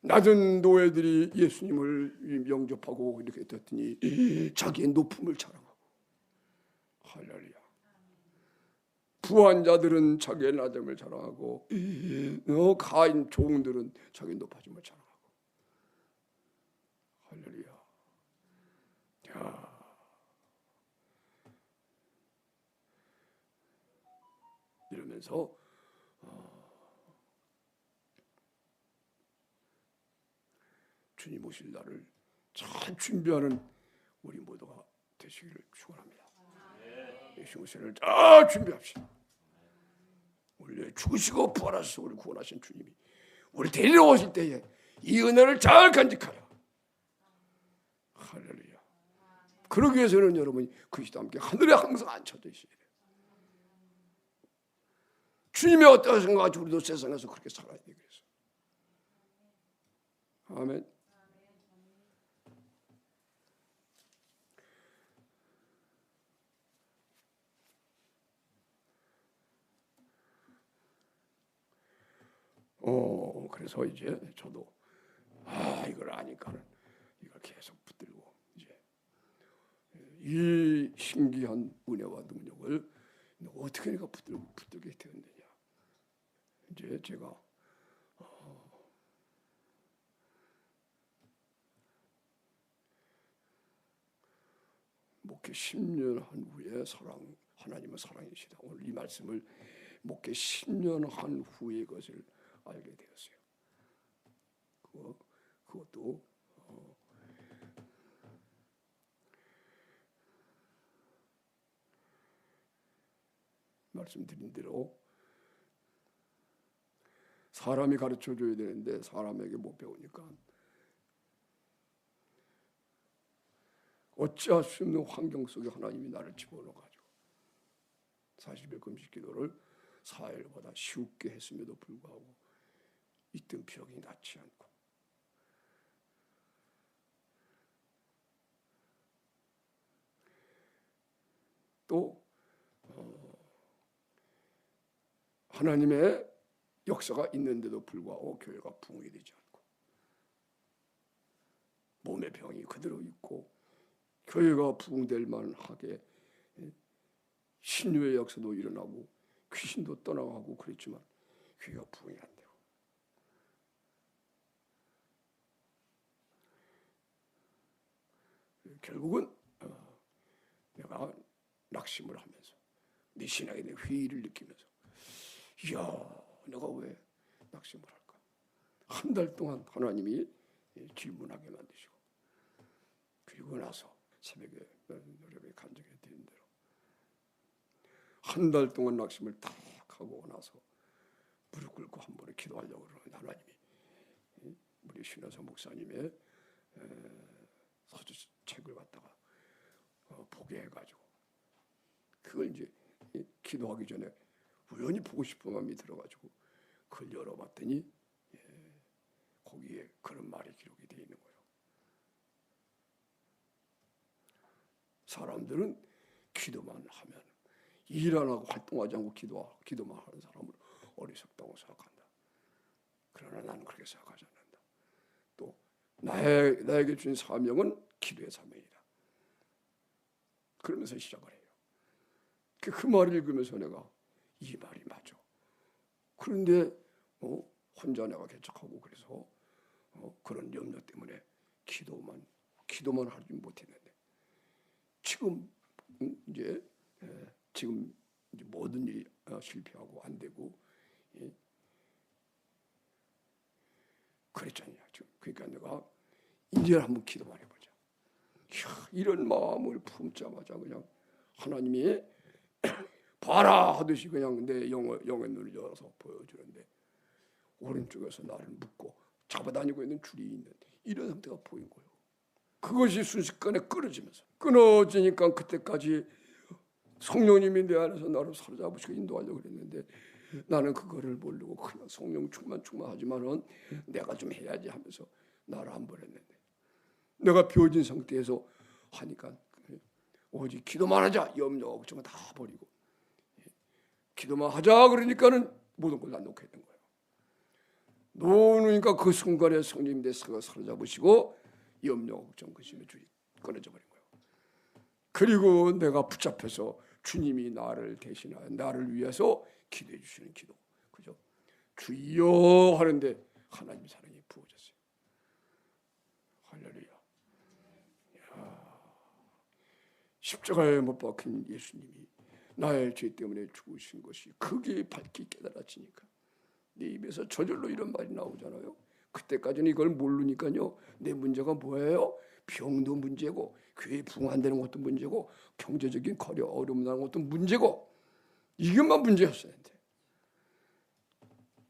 A: 낮은 노예들이 예수님을 영접하고 이렇게 됐더니 자기의 높음을 자랑하고. 할렐루야. 부한 자들은 자기의 낮음을 자랑하고 가인 종들은 자기 높아짐을 자랑하고. 할렐루야. 야. 이러면서 주님 오실 날을 잘 준비하는 우리 모두가 되시기를 축원합니다. 예수 오실 날을 잘 준비합시다. 원래 죽으시고 부활하셔서 우리 구원하신 주님이 우리 데리러 오실 때에 이 은혜를 잘 간직하라. 할렐루야. 그러기 위해서는 여러분이 그리스도와 함께 하늘에 항상 앉혀져 있어야 돼요. 주님의 어떠하신가 가지고 우리도 세상에서 그렇게 살아야 돼. 그래서 아멘. 그래서 이제 저도 이걸 아니까는 이걸 계속 붙들고 이제 이 신기한 은혜와 능력을 어떻게 내가 붙들게 되었느냐. 이제 제가 목회 10년 한 후에 하나님은 사랑이시다. 오늘 이 말씀을 목회 10년 한 후에 것을 알게 되었어요. 그것도 말씀드린 대로 사람이 가르쳐줘야 되는데 사람에게 못 배우니까 어찌할 수 없는 환경 속에 하나님이 나를 집어넣어가지고 40일 금식 기도를 4일보다 쉽게 했음에도 불구하고 있던 병이 낫지 않고 또 하나님의 역사가 있는데도 불구하고 교회가 부흥이 되지 않고 몸의 병이 그대로 있고 교회가 부흥될 만하게 신유의 역사도 일어나고 귀신도 떠나가고 그랬지만 교회가 부흥이 안 되고 결국은 내가 낙심을 하면서 내 신앙에 대한 회의를 느끼면서 이야 내가 왜 낙심을 할까. 한 달 동안 하나님이 질문하게 만드시고 그리고 나서 새벽에 여러분이 간증해 드린 대로 한 달 동안 낙심을 딱 하고 나서 무릎 꿇고 한 번에 기도하려고 그러는데 하나님이 우리 신화서 목사님의 서주책을 갖다가 보게 해가지고 그걸 이제 기도하기 전에 우연히 보고 싶은 마음이 들어가지고 그걸 열어봤더니 거기에 그런 말이 기록이 되어 있는 거예요. 사람들은 기도만 하면 일 안 하고 활동하지 않고 기도만 하는 사람을 어리석다고 생각한다. 그러나 나는 그렇게 생각하지 않는다. 또 나에게 주신 사명은 기도의 사명이다. 그러면서 시작을 해요. 그 말을 읽으면서 내가 이 말이 맞아. 그런데 혼자 내가 개척하고 그래서 그런 염려 때문에 기도만 하지 못했는데 지금 이제 모든 일이 실패하고 안 되고 그랬잖아요. 그러니까 내가 이제 한번 기도만 해보자. 이런 마음을 품자마자 그냥 하나님이 봐라 하듯이 그냥 내 영의 눈을 열어서 보여주는데 오른쪽에서 나를 묶고 잡아다니고 있는 줄이 있는 이런 상태가 보인 거예요. 그것이 순식간에 끊어지니까 그때까지 성령님이 내 안에서 나를 사로잡으시고 인도하려고 그랬는데 나는 그거를 모르고 그냥 성령 충만하지만은 내가 좀 해야지 하면서 나를 안 버렸는데 내가 비워진 상태에서 하니까 오직 기도만 하자 염려 걱정은 다 버리고 기도만 하자 그러니까는 모든 걸 다 놓게 된 거예요. 놓으니까 그 순간에 성령님 내 생각을 사로잡으시고 염려 걱정 그 심의 줄이 끊어져 버린 거예요. 그리고 내가 붙잡혀서 주님이 나를 대신하여 나를 위해서 기도해 주시는 기도. 그죠? 주여 하는데 하나님 사랑이 부어졌어요. 할렐루야. 십자가에 못 박힌 예수님이 나의 죄 때문에 죽으신 것이 그게 밝히 깨달아지니까 내 입에서 저절로 이런 말이 나오잖아요. 그때까지는 이걸 모르니까요. 내 문제가 뭐예요? 병도 문제고 교회 부흥 안 되는 것도 문제고 경제적인 어려움 나는 것도 문제고 이것만 문제였었는데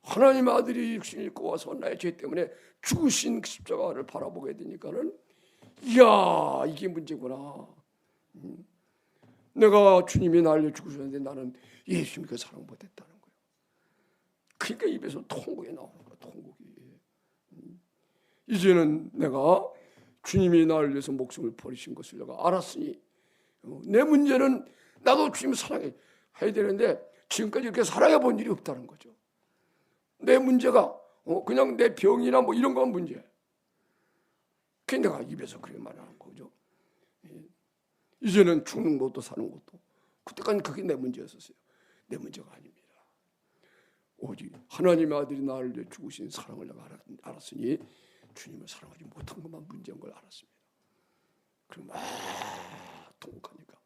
A: 하나님 아들이 육신을 입고 와서 나의 죄 때문에 죽으신 십자가를 바라보게 되니까는 이야 이게 문제구나. 내가 주님이 나를 죽으셨는데 나는 예수님께 사랑 못했다는 거예요. 그러니까 입에서 통곡이 나오는 거야. 통곡이. 이제는 내가 주님이 나를 위해서 목숨을 버리신 것을 내가 알았으니 내 문제는 나도 주님 사랑해야 되는데 지금까지 이렇게 사랑해 본 일이 없다는 거죠. 내 문제가 그냥 내 병이나 뭐 이런 건 문제야. 그게 내가 입에서 그렇게 말하는 거죠. 이제는 죽는 것도 사는 것도 그때까지는 그게 내 문제였었어요. 내 문제가 아닙니다. 오직 하나님의 아들이 나를 위해 죽으신 사랑을 내가 알았으니 주님을 사랑하지 못한 것만 문제인 걸 알았습니다. 그럼 막 통곡하니까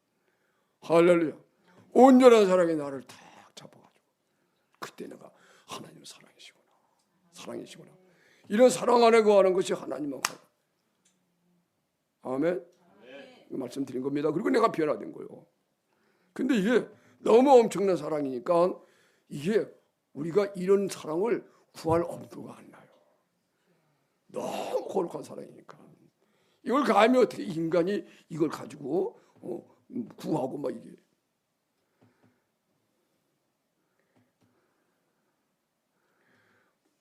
A: 할렐루야 온전한 사랑이 나를 탁 잡아가지고 그때 내가 하나님의 사랑이시구나 이런 사랑 안에 거하는 것이 하나님만 가요. 아멘. 말씀드린 겁니다. 그리고 내가 변화된 거예요. 근데 이게 너무 엄청난 사랑이니까 이게 우리가 이런 사랑을 구할 엄두가 안 나요. 너무 거룩한 사랑이니까 이걸 감히 어떻게 인간이 이걸 가지고 구하고 막 이게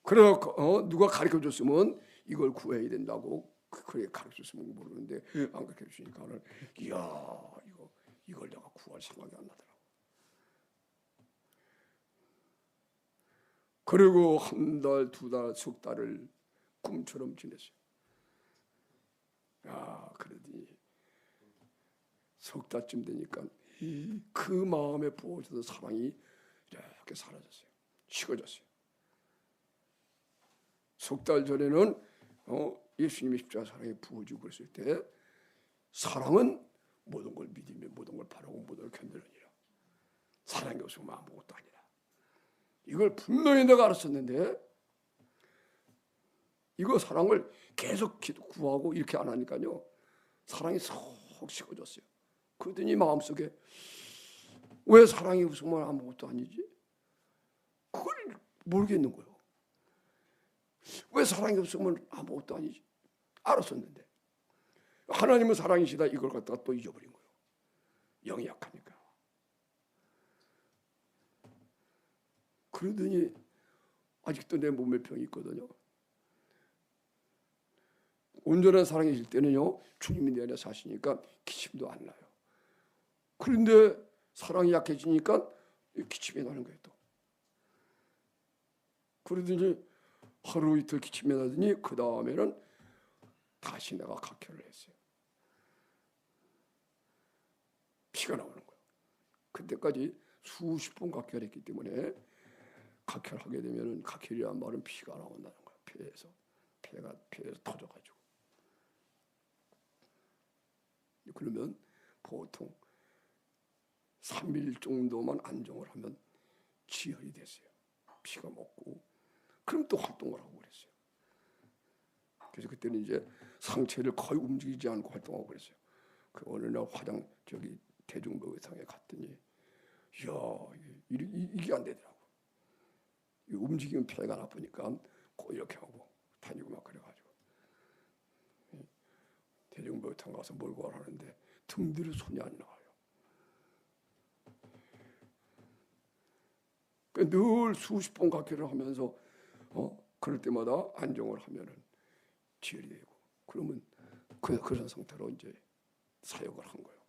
A: 그래 누가 가르쳐 줬으면 이걸 구해야 된다고 그래 가르쳐 줬으면 모르는데 안 가르쳐 주니까는 이야 이걸 내가 구할 생각이 안 나더라고. 그리고 한 달, 두 달, 석 달을 꿈처럼 지냈어요. 그러더니 석 달쯤 되니까 그 마음에 부어져서 사랑이 이렇게 사라졌어요. 식어졌어요. 석 달 전에는 예수님이 십자가 사랑에 부어주고 그랬을 때 사랑은 모든 걸 믿으며 모든 걸 바라고 모든 걸 견디느니라. 사랑이 없으면 아무것도 아니라. 이걸 분명히 내가 알았었는데 이거 사랑을 계속 구하고 이렇게 안 하니까요. 사랑이 쏙 식어졌어요. 그러더니 마음속에 왜 사랑이 없으면 아무것도 아니지? 그걸 모르겠는 거예요. 왜 사랑이 없으면 아무것도 아니지? 알았었는데 하나님은 사랑이시다 이걸 갖다가 또 잊어버린 거예요. 영이 약하니까. 그러더니 아직도 내 몸에 병이 있거든요. 온전한 사랑이실 때는요 주님이 내 안에 사시니까 기침도 안 나요. 그런데 사랑이 약해지니까 기침이 나는 거예요 또. 그러더니 하루 이틀 기침이 나더니 그 다음에는 다시 내가 각혈을 했어요. 피가 나오는 거예요. 그때까지 수십 번 각혈했기 때문에 각혈하게 되면 각혈이란 말은 피가 나온다는 거예요. 폐에서 터져가지고. 그러면 보통 3일 정도만 안정을 하면 지혈이 됐어요. 피가 먹고 그럼 또 활동을 하고 그랬어요. 그래서 그때는 이제 상체를 거의 움직이지 않고 활동하고 그랬어요. 그 어느 날 대중목욕탕에 갔더니 이게 안 되더라고. 움직이면 폐가 나쁘니까 꼭 이렇게 하고 다니고 막 그래가지고 대중목욕탕 가서 몰고 가라는데 등 뒤로 손이 안 나와요. 늘 수십 번 각혈을 하면서 그럴 때마다 안정을 하면은 지혈이 되고 그러면 그런 상태로 이제 사역을 한 거예요.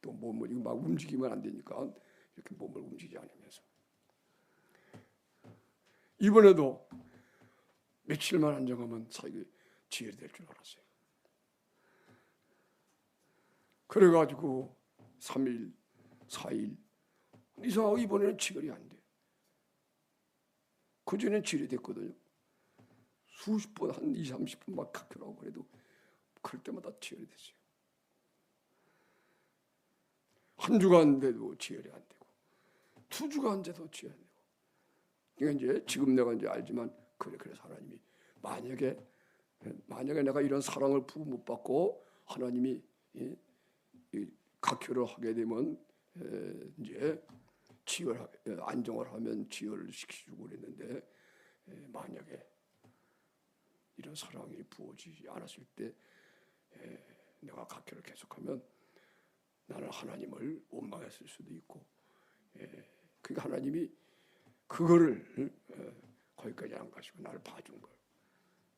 A: 또 몸을 막 움직이면 안 되니까 이렇게 몸을 움직이지 않으면서 이번에도 며칠만 안정하면 사역이 지혈이 될 줄 알았어요. 그래가지고 3일 4일. 이상하게 이번에는 지혈이 안 돼. 그전엔 지혈이 됐거든요. 수십 번, 한 20, 30분 막 각혈하고 그래도 그럴 때마다 지혈이 됐어요. 한 주간 돼도 지혈이 안 되고, 2주간 돼도 지혈이 안 되고. 그러니까 이제 지금 내가 이제 알지만 그래서 하나님이 만약에 내가 이런 사랑을 부어 못 받고 하나님이 각혈을 하게 되면 이제 안정을 하면 지혈을 시키주고 그랬는데, 만약에 이런 사랑이 부어지지 않았을 때 내가 각혈을 계속하면 나는 하나님을 원망했을 수도 있고, 그러니까 하나님이 그거를 거기까지 안 가시고 나를 봐준 거예요.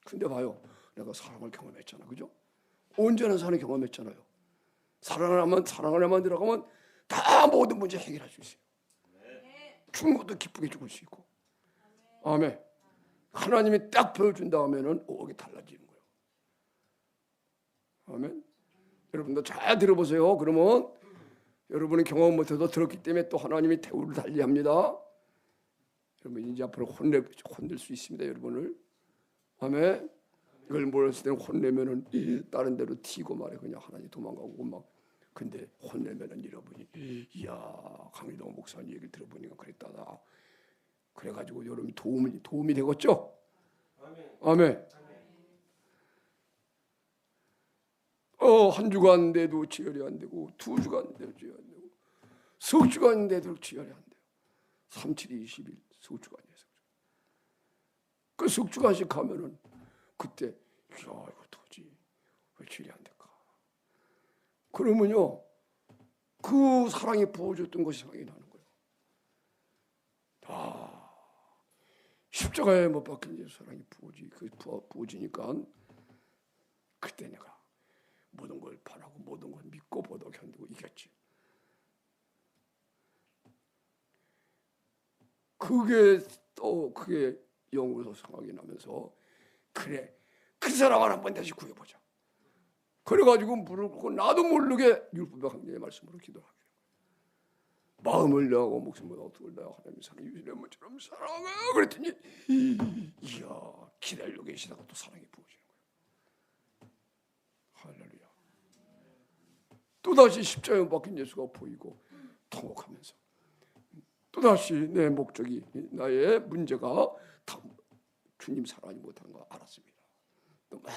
A: 근데 봐요, 내가 사랑을 경험했잖아, 그죠? 온전한 사랑을 경험했잖아요. 사랑을 하면 들어가면 다 모든 문제 해결할 수 있어요. 죽는 것도 기쁘게 죽을 수 있고. 아멘. 하나님이 딱 보여준 다음에는 이게 달라지는 거예요. 아멘. 여러분도 잘 들어보세요. 그러면 여러분은 경험 못해도 들었기 때문에 또 하나님이 태우를 달리합니다. 여러분 이제 앞으로 혼낼 수 있습니다, 여러분을. 아멘. 이걸 몰랐을 때는 혼내면은 다른 데로 튀고 말해 그냥 하나님 도망가고 막. 근데 혼내면은 여러분이 이야, 강일동 목사님 얘기를 들어보니까 그랬다나. 그래가지고 여러분 도움이 되겠죠? 아멘. 아멘. 한 주간 돼도 지혈이 안 되고, 2주간 돼도 지혈이 안 되고, 석주간 돼도 지혈이 안 돼요. 3, 7, 20일 석주간이에요. 그 석주간씩 가면은 그때 이거 도저히 왜 지혈이 안 될까? 그러면요, 그 사랑이 부어줬던 것이 생각이 나는 거예요. 십자가에 못 박힌 제 사랑이 부어지니까 그때 내가 모든 걸 바라고 모든 걸 믿고 보도 견디고 이겼지. 그게 영으로 생각이 나면서, 그래, 그 사람을 한번 다시 구해보자. 그래가지고 무릎 꿇고 나도 모르게 율법의 강령의 말씀으로 기도하게 된 거예요. 마음을 다하고 목숨을 다하고 하나님의 사랑이 유실한 것처럼 사랑해. 그랬더니 이야, 기다리고 계시다가 또 사랑이 부어지는 거예요. 할렐루야. 또다시 십자가에 박힌 예수가 보이고 통곡하면서 또다시 내 목적이, 나의 문제가 다 주님 사랑하지 못하는 거 알았습니다. 또 막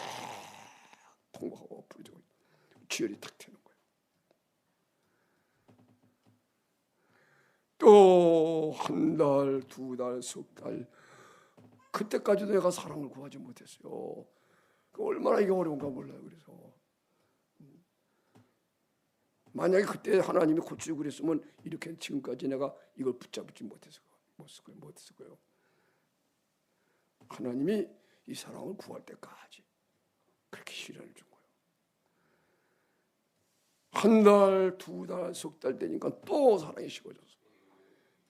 A: 통곡하고 부르고 지혈이 탁 되는 거예요. 또 한 달, 2달, 석 달, 그때까지도 내가 사랑을 구하지 못했어요. 얼마나 이게 어려운가 몰라요. 그래서 만약에 그때 하나님이 고치고 그랬으면 이렇게 지금까지 내가 이걸 붙잡지 못했을 거예요. 하나님이 이 사랑을 구할 때까지 그렇게 시련을 준 거예요. 한 달, 2달, 석 달 되니까 또 사랑이 식어졌어.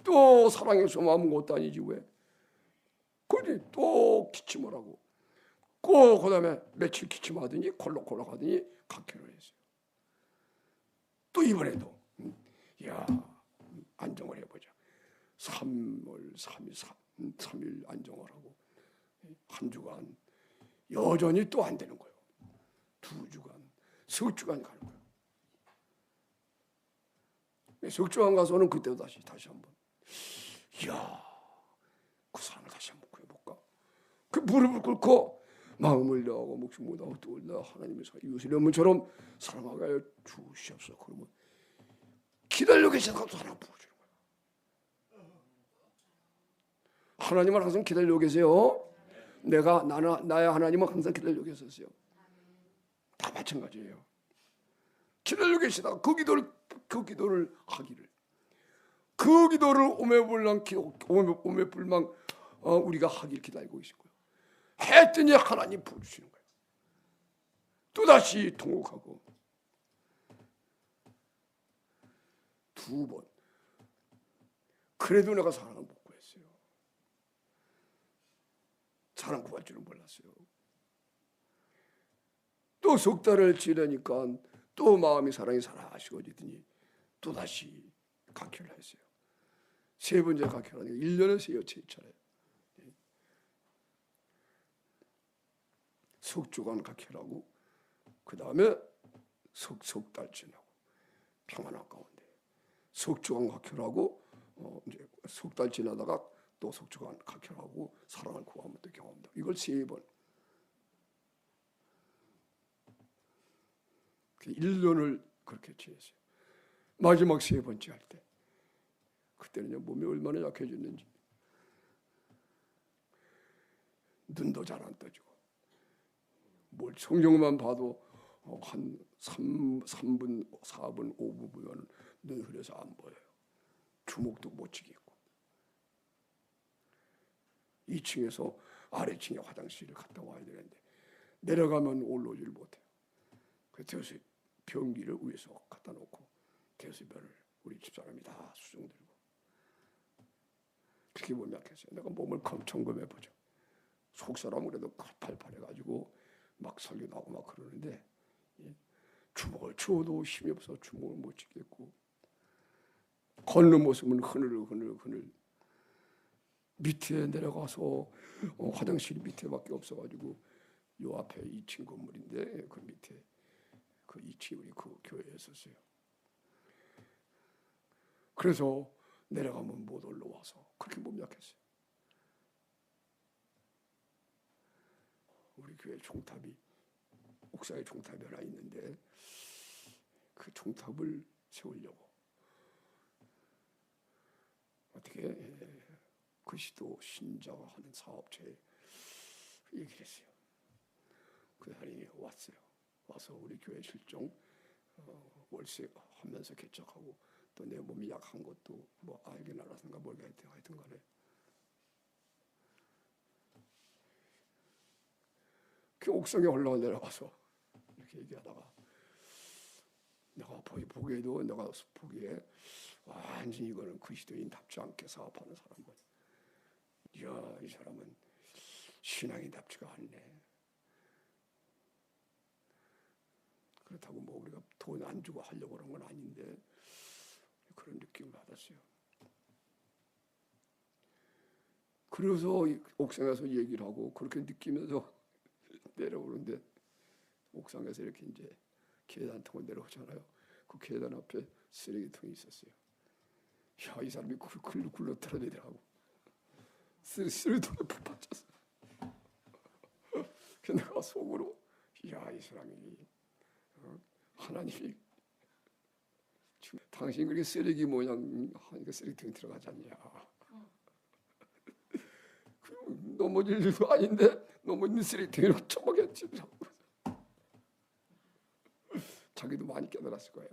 A: 또 사랑에서 아무것도 아니지 왜? 그래 또 기침을 하고, 그 다음에 며칠 기침하더니 콜록콜록 하더니 각혈을 했어요. 또 이번에도 야, 안정을 해보자. 3일 안정을 하고, 한 주간 여전히 또 안 되는 거예요. 2주간, 석주간 가는 거예요. 석주간 가서는 그때도 다시 한번, 이야, 그 사람을 다시 한번 구해볼까? 그 무릎을 꿇고 마음을 다하고 목숨을 다하고 또 하나님의 이웃이처럼 사랑하게 하여 주시옵소서. 그러면 기다려 계시다가 또 사랑 부어주는 거예요. 하나님은 항상 기다려 계세요. 나의 하나님은 항상 기다려 계셨어요. 다 마찬가지예요. 기다려 계시다가 그 기도를 하기를, 그 기도를 오매불망 우리가 하길 기다리고 계신 거예요. 했더니 하나님 부어주시는 거예요. 또다시 통곡하고 2번. 그래도 내가 사랑을 못 구했어요. 사랑 구할 줄은 몰랐어요. 또 석 달을 지내니까 또 마음이 사랑이 살아식어지더니 또다시 각혈을 했어요. 세 번째 각혈하는 게 1년에 세 차례. 석주간 각혈하고 그 다음에 석 달 지나고 평안한 가운데 석주간 각혈하고 이제 석 달 지나다가 또 석주간 각혈하고 사랑을 구하면 또 경험한다. 이걸 세 번. 1년을 그렇게 지냈어요. 마지막 세 번째 할 때 그때는 몸이 얼마나 약해졌는지 눈도 잘 안 떠지고 뭘 성경만 봐도 한 3분, 4분, 5분 보면 눈 흐려서 안 보여요. 주먹도 못 쥐겠고 2층에서 아래층에 화장실을 갔다 와야 되는데 내려가면 올라오지를 못해요. 그래서 변기를 위에서 갖다 놓고 대수변을 우리 집사람이 다 수정 들고 그렇게 몸이 약했어요. 내가 몸을 점검해 보죠. 속사람은 그래도 팔팔해가지고 막 설교 나오고 막 그러는데 주먹을 쥐어도 힘이 없어 주먹을 못 쥐겠고 걷는 모습은 흐느르 밑에 내려가서 화장실 밑에밖에 없어가지고 요 앞에 2층 건물인데 그 밑에 그 2층 우리 그 교회에 있었어요. 그래서 내려가면 못 올라와서 그렇게 몸이 약했어요. 우리 교회 종탑이 옥상에 종탑이 하나 있는데 그 종탑을 세우려고 어떻게 그리스도 신자가 하는 사업체에 얘기를 했어요. 그 사람이 왔어요. 와서 우리 교회 실종 월세 하면서 개척하고 또 내 몸이 약한 것도 뭐 알긴 알았는가 모르겠 하여튼 간에 그 옥상에 내려가서 이렇게 얘기하다가 내가 보기에도 내가 보기에 완전히 이거는 그리스도인답지 않게 사업하는 사람은 이야 이 사람은 신앙인답지가 않네. 그렇다고 뭐 우리가 돈 안 주고 하려고 그런 건 아닌데 그런 느낌을 받았어요. 그래서 옥상에서 얘기를 하고 그렇게 느끼면서 내려오는데 옥상에서 이렇게 이제 계단 타고 내려오잖아요. 그 계단 앞에 쓰레기통이 있었어요. 야, 이 사람이 굴러 떨어지더라고. 쓰레기통에 푹 빠졌어. 그래서 내가 속으로 야, 이 사람이 하나님이 당신 그렇게 쓰레기 모양 하니까 쓰레기통에 들어가지 않냐. 넘어질 일도 아닌데 넘어진 쓰레기통에 처먹였지. 자기도 많이 깨달았을 거예요.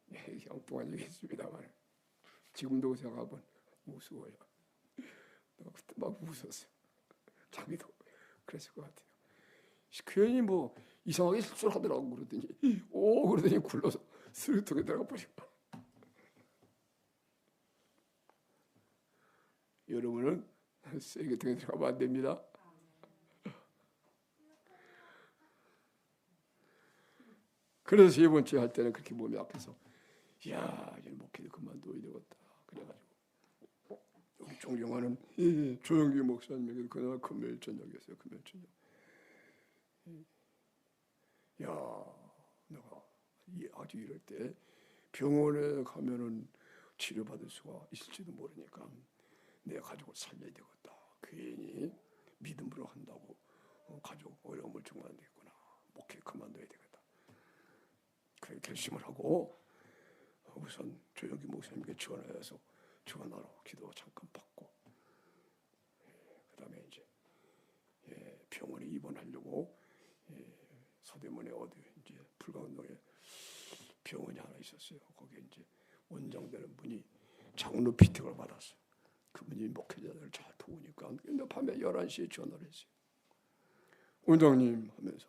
A: 그냥 엉뚱한 얘기했습니다만 지금도 생각하면 우스워요. 내가 그때 막 웃었어요. 자기도 그랬을 것 같아요. 괜히 뭐 이상하게 실수를 하더라고 그러더니 그러더니 굴러서 쓰레기통에 들어가 버리고. 여러분은 쓰레기통에 들어가면 안 됩니다. 그래서 세 번째 할 때는 그렇게 몸이 약해서 야 이제 목회도 그만둬야 되겠다. 그래가지고 우리 존경하는 조영기 목사님에게 그날 금요일 저녁이었어요. 금요일 저녁. 야 내가 아주 이럴 때 병원에 가면은 치료받을 수가 있을지도 모르니까 내 가족을 살려야 되겠다. 괜히 믿음으로 한다고 가족 어려움을 주면 안 되겠구나. 목회 그만둬야 되겠다. 그래 결심을 하고 우선 조영기 목사님께 전화해서 전화로 기도 잠깐 받고 그다음에 이제 병원에 입원하려고 서대문에 어디 이제 불가운동에 병원이 하나 있었어요. 거기에 이제 원장되는 분이 장로 피택을 받았어요. 그분이 목회자들을 잘 도우니까 근데 밤에 11시에 전화를 했어요. 원장님 하면서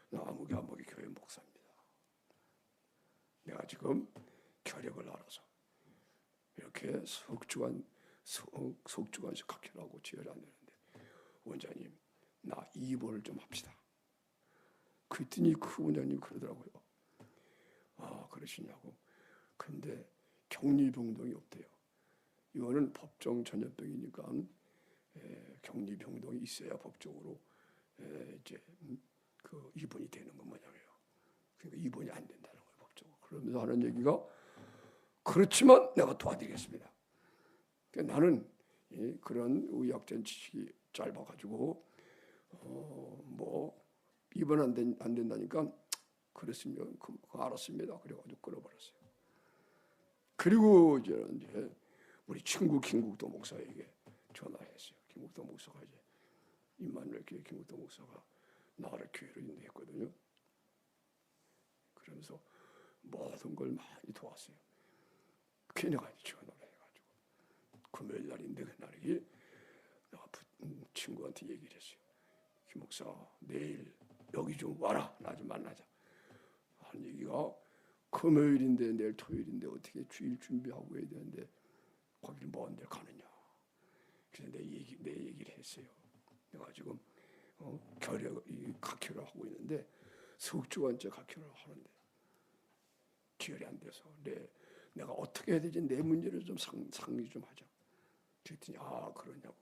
A: 나 아무개 교회 목사입니다. 내가 지금 결핵을 알아서 이렇게 석주간씩 각혈하고 지혈이 안 되는데 원장님 나 입원을 좀 합시다. 그랬더니 그 원장님 그러더라고요. 아 그러시냐고. 근데 격리병동이 없대요. 이거는 법정 전염병이니까 격리병동이 있어야 법적으로 이제 그 입원이 되는 건 뭐냐고요. 그러니까 입원이 안 된다는 거예요, 법적으로. 그러면서 하는 얘기가 그렇지만 내가 도와드리겠습니다. 그러니까 나는 그런 의학적인 지식이 짧아가지고 뭐 입원 안 된다니까 그랬으면 알았습니다. 그래가지고 끊어버렸어요. 그리고 이제 우리 친구 김국도 목사에게 전화했어요. 김국도 목사가 이제 임마누엘 교회 김국도 목사가 나를 교회로 인도했거든요. 그러면서 모든 걸 많이 도왔어요. 걔네가 이제 전화를 해가지고 금요일 날인데 그날이 내가 친구한테 얘기를 했어요. 김 목사 내일 여기 좀 와라. 나 좀 만나자. 하는 얘기가 금요일인데 내일 토요일인데 어떻게 주일 준비하고 해야 되는데 거기를 먼 데를 가느냐. 그래서 내 얘기를 했어요. 내가 지금 각혈을 하고 있는데 석주간째 각혈을 하는데 기혈이 안 돼서 내가 어떻게 해야 되지? 내 문제를 좀 상의 좀 하자. 그랬더니 그러냐고.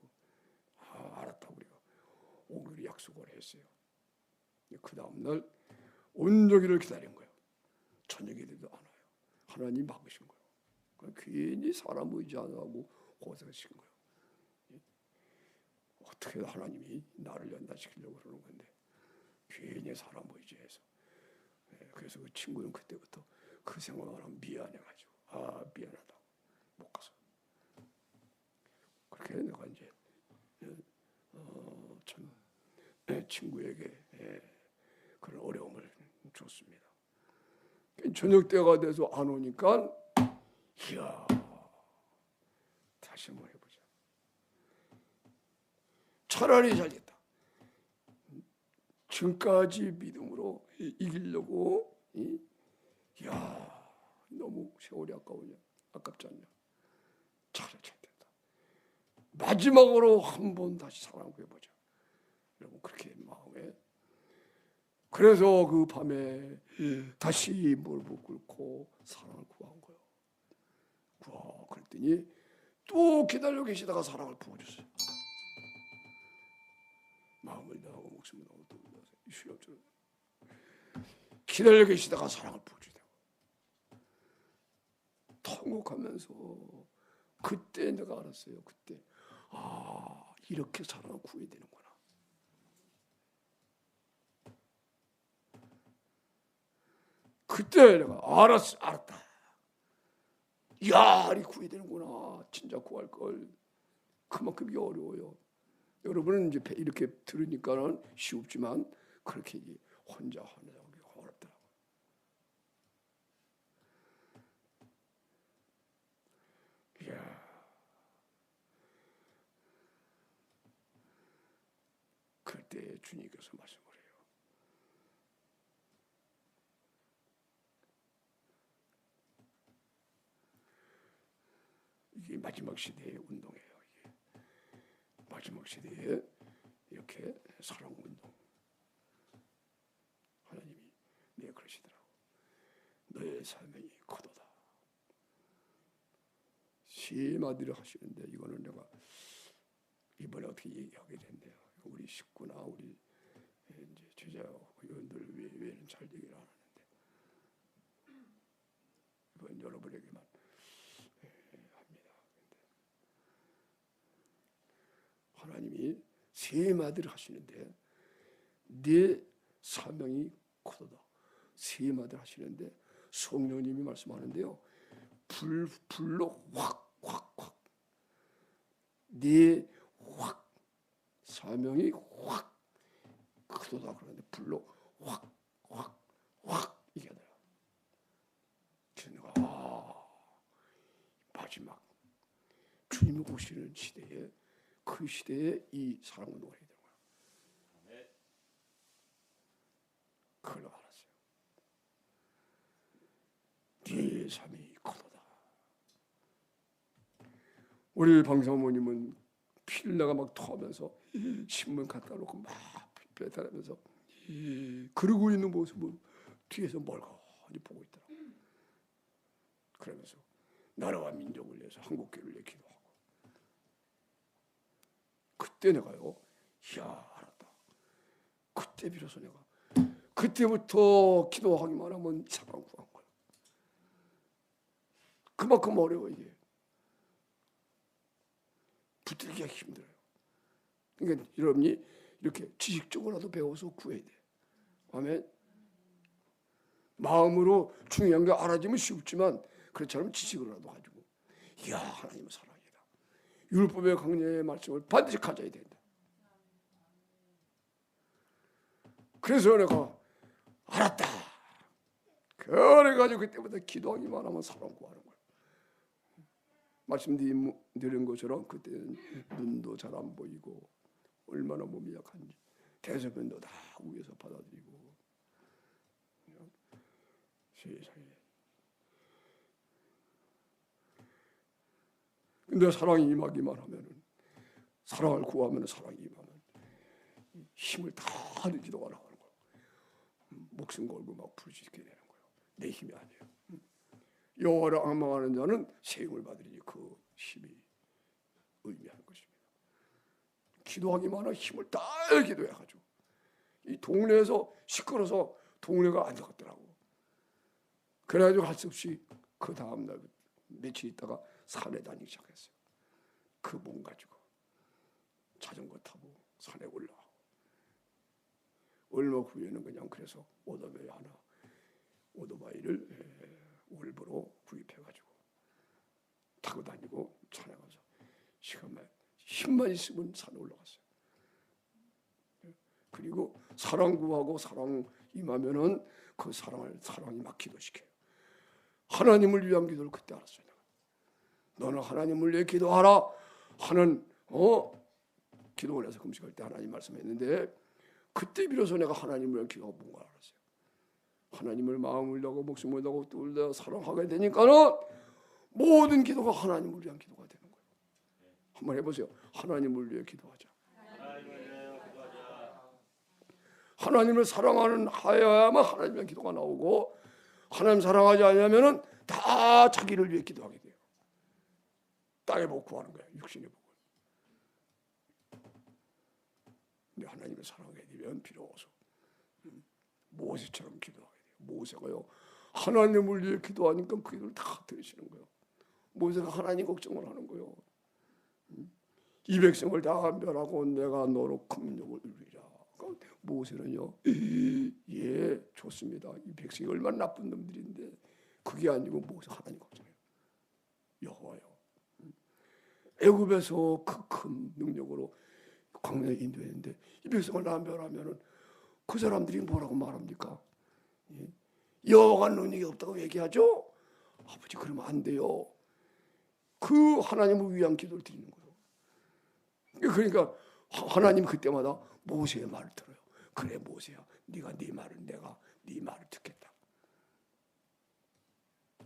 A: 알았다고 그래요. 오기로 약속을 했어요. 그 다음날 온종일을 기다린 거예요. 저녁에 되도 안 와요. 하나님 막으신 거예요. 괜히 사람 의지 안 하고 고생하신 거예요. 어떻게 하나님이 나를 연단시키려고 그러는 건데 괜히 사람 의지해서. 그래서 그 친구는 그때부터 그 생각을 하면 미안해가지고 미안하다 못 가서 그렇게 내가 이제 참 친구에게 그런 어려움을 줬습니다. 저녁 때가 돼서 안 오니까 이야 다시 한번 해보자. 차라리 잘됐다. 지금까지 믿음으로 이기려고 이야 너무 세월이 아깝지 않냐. 차라리 잘됐다. 마지막으로 한번 다시 사랑 구해보자. 여러분 그렇게 마음에 그래서 그 밤에 다시 무릎을 꿇고 사랑을 구한 거예요. 그랬더니 또 기다려 계시다가 사랑을 부어줬어요. 마음을 다하고 목숨을 다하고 또 쉬었죠. 기다려 계시다가 사랑을 부어주더라고. 통곡하면서 그때 내가 알았어요. 그때 이렇게 사랑을 구해야 되는구나. 그때 내가 알았다. 이리 구해야 되는구나. 진짜 구할 걸. 그만큼 이게 어려워요. 여러분은 이제 이렇게 들으니까는 쉽지만 그렇게 혼자 하는 게 어렵더라고요. 그때 주님께서 말씀을 해요. 이게 마지막 시대의 운동이에요. 이게 마지막 시대에 이렇게 사랑 운동. 하나님이 그러시더라고. 너의 사명이 거도다. 심하디를 하시는데 이거는 내가 이번에 어떻게 얘기하게 됐네요. 우리 식구나 우리 이제 제자 의원들 외에는 잘 얘기를 안 하는데 이번 여러분에게만 합니다. 하나님이 세 마디를 하시는데 네 사명이 거도다. 세 마디를 하시는데 성령님이 말씀하는데요. 불로 확 네 확 사명이 확 크도다 그러는데 불로 확 이게 하더라. 그래서 내가 마지막 주님이 오시는 시대에 그 시대에 이 사랑 운동을 해야 되는 거야. 그걸 알았어요. 네 삶이 크도다. 우리 방사모님은 필라가 막 터면서 신문 갖다 놓고 막 배달하면서 그러고 있는 모습을 뒤에서 멀거니 보고 있더라고. 그러면서 나라와 민족을 위해서 한국교회를 위해 기도하고, 그때 내가요, 이야 알았다. 그때 비로소 내가 그때부터 기도하기만 하면 사랑 구한 거야. 그만큼 어려워 이게. 붙들기가 힘들어요. 그러니까 여러분이 이렇게 지식적으로라도 배워서 구해야 돼. 아멘. 마음으로 중요한 게 알아지면 쉽지만 그렇지 않으면 지식으로라도 가지고, 이야 하나님은 사랑이다. 율법의 강령의 말씀을 반드시 가져야 된다. 그래서 내가 알았다. 그래가지고 그때부터 기도하기만 하면 사랑 구하는 거야. 말씀드린 것처럼 그때는 눈도 잘 안 보이고 얼마나 몸이 약한지 대소변도 다 위에서 받아들이고, 세상에. 근데 사랑이 임하기만 하면은, 사랑을 구하면 사랑이 임하면 힘을 다하는 기도가 나오는 거예요. 목숨 걸고 막 부르짖게 되는 거예요. 내 힘이 아니에요. 여호와를 악망하는 자는 세임을 받으리니 그 힘이 의미하는 것입니다. 기도하기만 하면 힘을 다 기도해가지고, 이 동네에서 시끄러서 동네가 안 되겠더라고. 그래가지고 할 수 없이 그 다음날 며칠 있다가 산에 다니기 시작했어요. 그 몸 가지고 자전거 타고 산에 올라가고, 얼마 후에는 그냥 그래서 오토바이 하나, 오토바이를 월보로 구입해가지고 타고 다니고 산에 가서 시간만 힘만 있으면 산에 올라갔어요. 그리고 사랑 구하고 사랑 임하면은 그 사랑이 막 기도시켜요. 하나님을 위한 기도를 그때 알았어요. 너는 하나님을 위해 기도하라 하는 기도를 해서 금식할 때 하나님 말씀했는데, 그때 비로소 내가 하나님을 위한 기도가 뭔가 알았어요. 하나님을 마음을 다하고 목숨을 다하고 뜻을 다하고 사랑하게 되니까는 모든 기도가 하나님을 위한 기도가 되는 거예요. 한번 해보세요. 하나님을 위해 기도하자. 하나님을 사랑하는 하여야만 하나님을 위한 기도가 나오고, 하나님 사랑하지 않으면은 다 자기를 위해 기도하게 돼요. 땅의 복 구하는 거야. 육신의 복을. 근데 하나님을 사랑하게 되면 비로소 모세처럼 기도하게 돼요. 모세가요, 하나님을 위해 기도하니까 그 기도를 다 들으시는 거예요. 모세가 하나님 걱정을 하는 거예요. 이 백성을 다 멸하고 내가 너로 큰 민족을 이루리라. 모세는요, 예 좋습니다. 이 백성이 얼마나 나쁜 놈들인데, 그게 아니고 모세 하나님 걱정해요. 여호와요, 애굽에서 그 큰 능력으로 광야에 인도했는데 이 백성을 나 멸하면은 그 사람들이 뭐라고 말합니까? 여호와가 능력이 없다고 얘기하죠. 아버지 그러면 안 돼요. 그 하나님을 위한 기도를 드리는 거예요. 그러니까 하나님 그때마다 모세의 말을 들어요. 그래 모세야, 네가 네 말을, 내가 네 말을 듣겠다.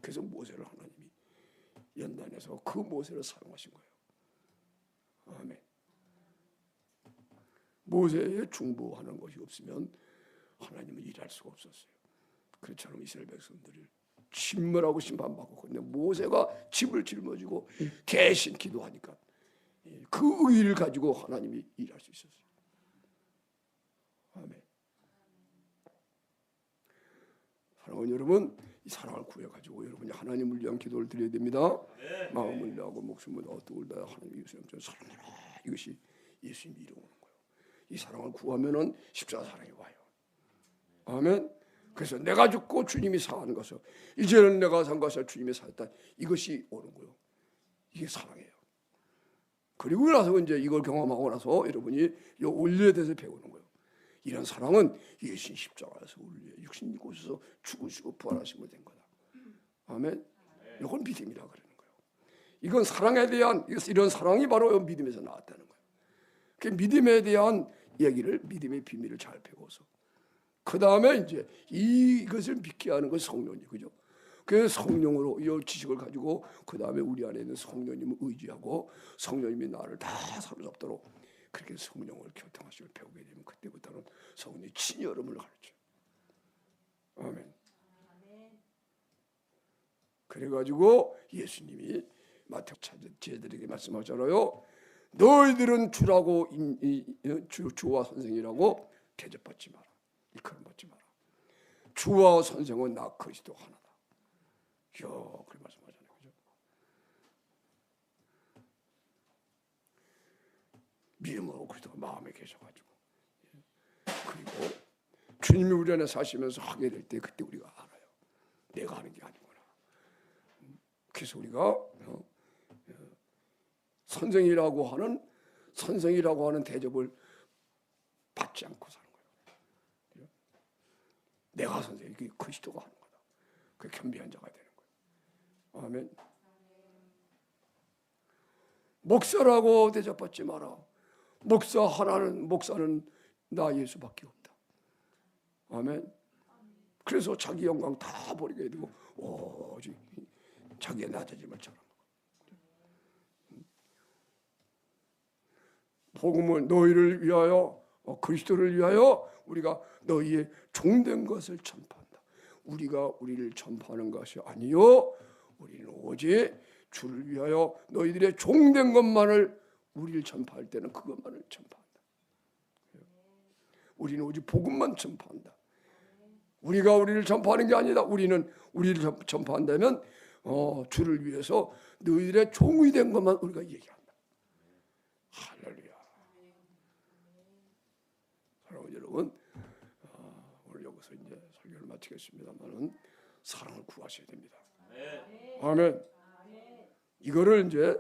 A: 그래서 모세를 하나님이 연단해서 그 모세를 사용하신 거예요. 아멘. 모세의 중보하는 것이 없으면 하나님은 일할 수가 없었어요. 그렇처럼 이스라엘 백성들을 진멸하고 심판받고, 그런데 모세가 집을 짊어지고 대신 기도하니까 그 의를 가지고 하나님이 일할 수 있었어요. 아멘. 사랑하는 여러분, 이 사랑을 구해가지고 여러분이 하나님을 위한 기도를 드려야 됩니다. 네. 마음을 다하고 목숨을 다하고 뜻을 다하고 하나님 예수님처럼 사랑하라. 이것이 예수님이 이루는 거예요. 이 사랑을 구하면은 십자가 사랑이 와요. 아멘. 그래서 내가 죽고 주님이 사는 것을, 이제는 내가 산 것을 주님이 살았다. 이것이 오는 거예요. 이게 사랑이에요. 그리고 나서 이제 이걸 경험하고 나서 여러분이 이 원리에 대해서 배우는 거예요. 이런 사랑은 예수님 십자가에서 우리 육신 곳에서 죽으시고 부활하심으로 된 거다. 아멘. 이건 믿음이라 그러는 거예요. 이건 사랑에 대한, 이런 사랑이 바로 믿음에서 나왔다는 거예요. 그 믿음에 대한 얘기를, 믿음의 비밀을 잘 배워서 그 다음에 이제 이것을 믿게 하는 건 성령이, 그죠? 그 성령으로 이 지식을 가지고 그 다음에 우리 안에 있는 성령님을 의지하고 성령님이 나를 다 사로잡도록 그렇게 성령을 교통하시고 배우게 되면 그때부터는 성령이 친히 여러분을 가르쳐요. 아멘. 그래가지고 예수님이 마태복음 제자들에게 말씀하잖아요. 너희들은 주라고 주와 선생이라고 대접받지 마라. 일컬음 받지 마라. 주와 선생은 나 그리스도 하나다. 이야, 그렇게 말씀하잖아요. 그죠? 믿음으로 그리스도가 마음에 계셔가지고, 그리고 주님이 우리 안에 사시면서 하게 될 때 그때 우리가 알아요. 내가 하는 게 아니구나. 그래서 우리가 선생이라고 하는 대접을 받지 않고 사는 거예요. 내가 선생, 이게 그리스도가 하는 거다. 그 겸비한 자가 되는 거예요. 아멘. 목사라고 대접받지 마라. 목사는 나 예수밖에 없다. 아멘. 그래서 자기 영광 다 버리게 되고 오직 자기의 낮아짐을 전하는 거예요. 복음은 너희를 위하여, 그리스도를 위하여 우리가 너희의 종된 것을 전파한다. 우리가 우리를 전파하는 것이 아니요, 우리는 오직 주를 위하여 너희들의 종된 것만을 우리를 전파할 때는 그것만을 전파한다. 우리는 오직 복음만 전파한다. 우리가 우리를 전파하는 게 아니다. 우리는 우리를 전파한다면 주를 위해서 너희들의 종이 된 것만 우리가 얘기한다. 할렐루야. 사랑하는 여러분, 오늘 여기서 이제 설교를 마치겠습니다만은 사랑을 구하셔야 됩니다. 아멘. 이거를 이제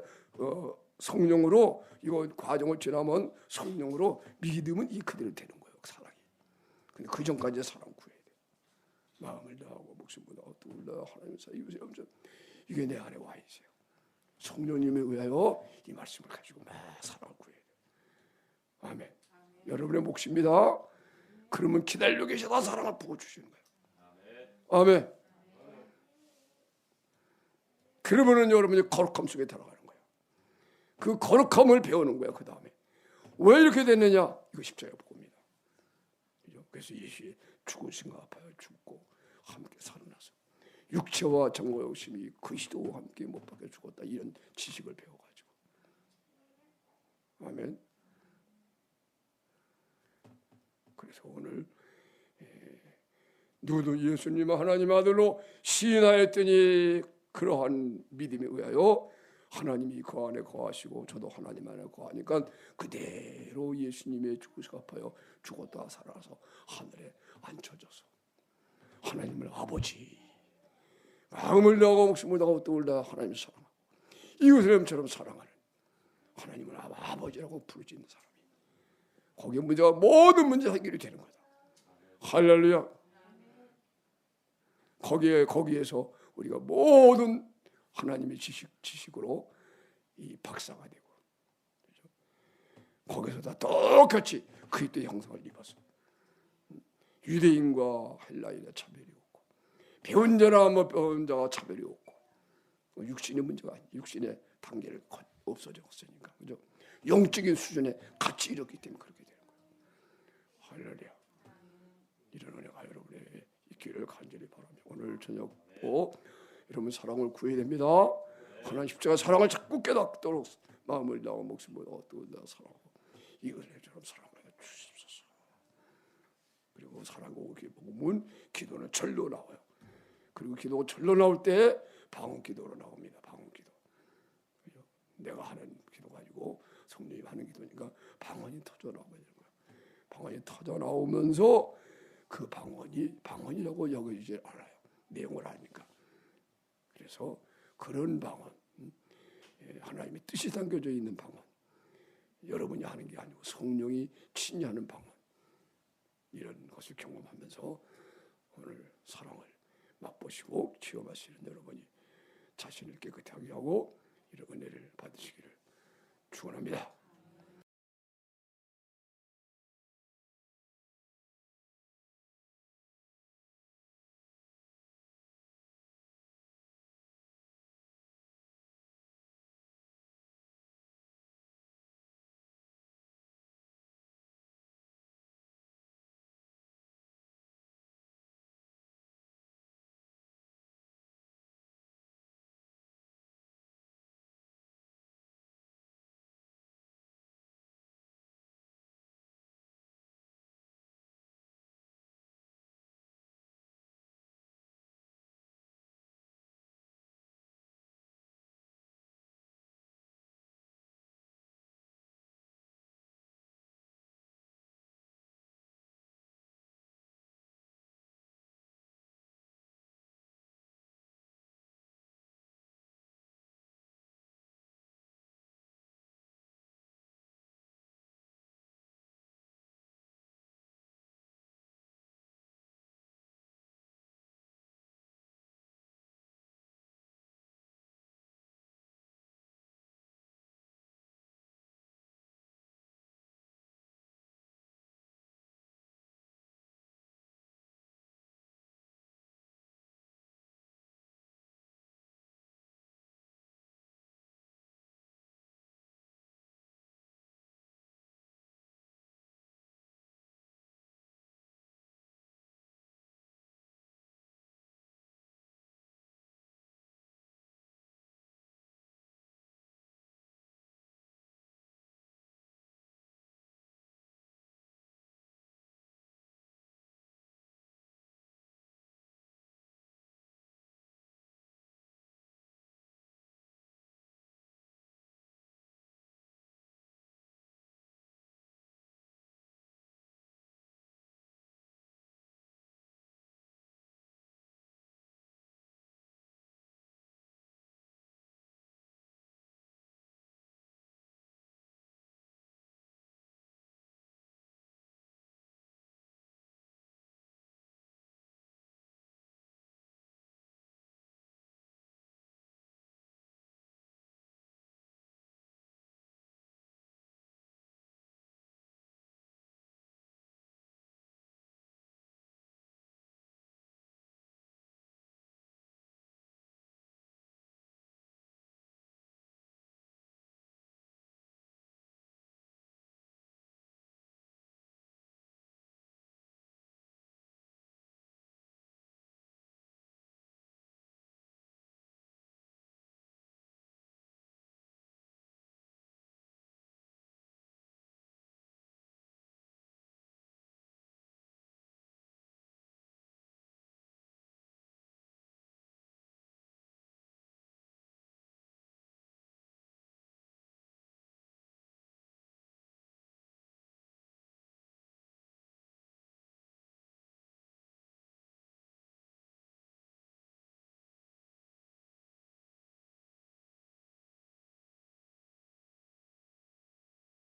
A: 성령으로, 이거 과정을 지나면 성령으로 믿음은 이 그대로 되는 거예요. 사랑이. 근데 그 전까지 사랑 구해야 돼. 마음을 다하고 목숨을 다하고 뜻을 다하고 하나님 사이 이웃의 염전, 이게 내 안에 와 있어요. 성령님에 의하여 이 말씀을 가지고 막 사랑을 구해야 돼. 아멘. 여러분의 몫입니다. 그러면 기다리고 계셔다 사랑을 부어주시는 거예요. 아멘. 그러면은 여러분이 거룩함 속에 들어가는 거예요. 그 거룩함을 배우는 거예요. 그 다음에 왜 이렇게 됐느냐? 이거 십자가 복음입니다. 그래서 예수의 죽으신가 아파요. 죽고 함께 살아나서 육체와 정과 욕심이 그리스도와 함께 못 박혀 죽었다, 이런 지식을 배워가지고. 아멘. 그래서 오늘 누구도 예수님을 하나님 아들로 시인하였더니 그러한 믿음에 의하여 하나님이 그 안에 거하시고 저도 하나님 안에 거하니까 그대로 예수님의 죽으시고 아파요 죽었다 살아서 하늘에 앉혀져서 하나님을 아버지, 마음을 다하고 목숨을 다하고 뜻을 다하고 하나님을 사랑하고 이웃처럼 사랑하는 하나님을 아버지라고 부르짖는 사람이, 거기에 문제가 모든 문제 해결이 되는 거다. 할렐루야. 거기에서 우리가 모든 하나님의 지식으로 이 박사가 되고, 그렇죠? 거기서 다 똑같이 그리스도의 형상을 입어서 유대인과 헬라인의 차별이 없고, 배운 자나 배운 자가 차별이 없고, 육신의 문제가 아니에요. 육신의 단계를 없어졌으니까, 그죠? 영적인 수준에 같이 이렇기 때문에 그렇게 되는 거예요. 할렐루야. 이런 은혜가 여러분의 있기를 간절히 바랍니다. 오늘 저녁 여러분 사랑을 구해야 됩니다. 하나님 십자가 사랑을 자꾸 깨닫도록 마음을 다하고 목숨을 다하고 뜻을 다하고 사랑하고 이 은혜처럼 사랑을 주십소서. 그리고 사랑하고 복음은 기도는 절로 나와요. 그리고 기도가 절로 나올 때 방언 기도로 나옵니다. 방언 기도. 내가 하는 기도 가지고 성령이 하는 기도니까 방언이 터져 나와야 되는 거예요. 방언이 터져 나오면서 그 방언이 방언이라고 여겨지지 않아요. 내용을 아니까. 그래서 그런 방언, 하나님의 뜻이 담겨져 있는 방언, 여러분이 하는 게 아니고 성령이 친히 하는 방언, 이런 것을 경험하면서 오늘 사랑을 맛보시고 체험하시는 여러분이 자신을 깨끗하게 하고 이런 은혜를 받으시기를 축원합니다.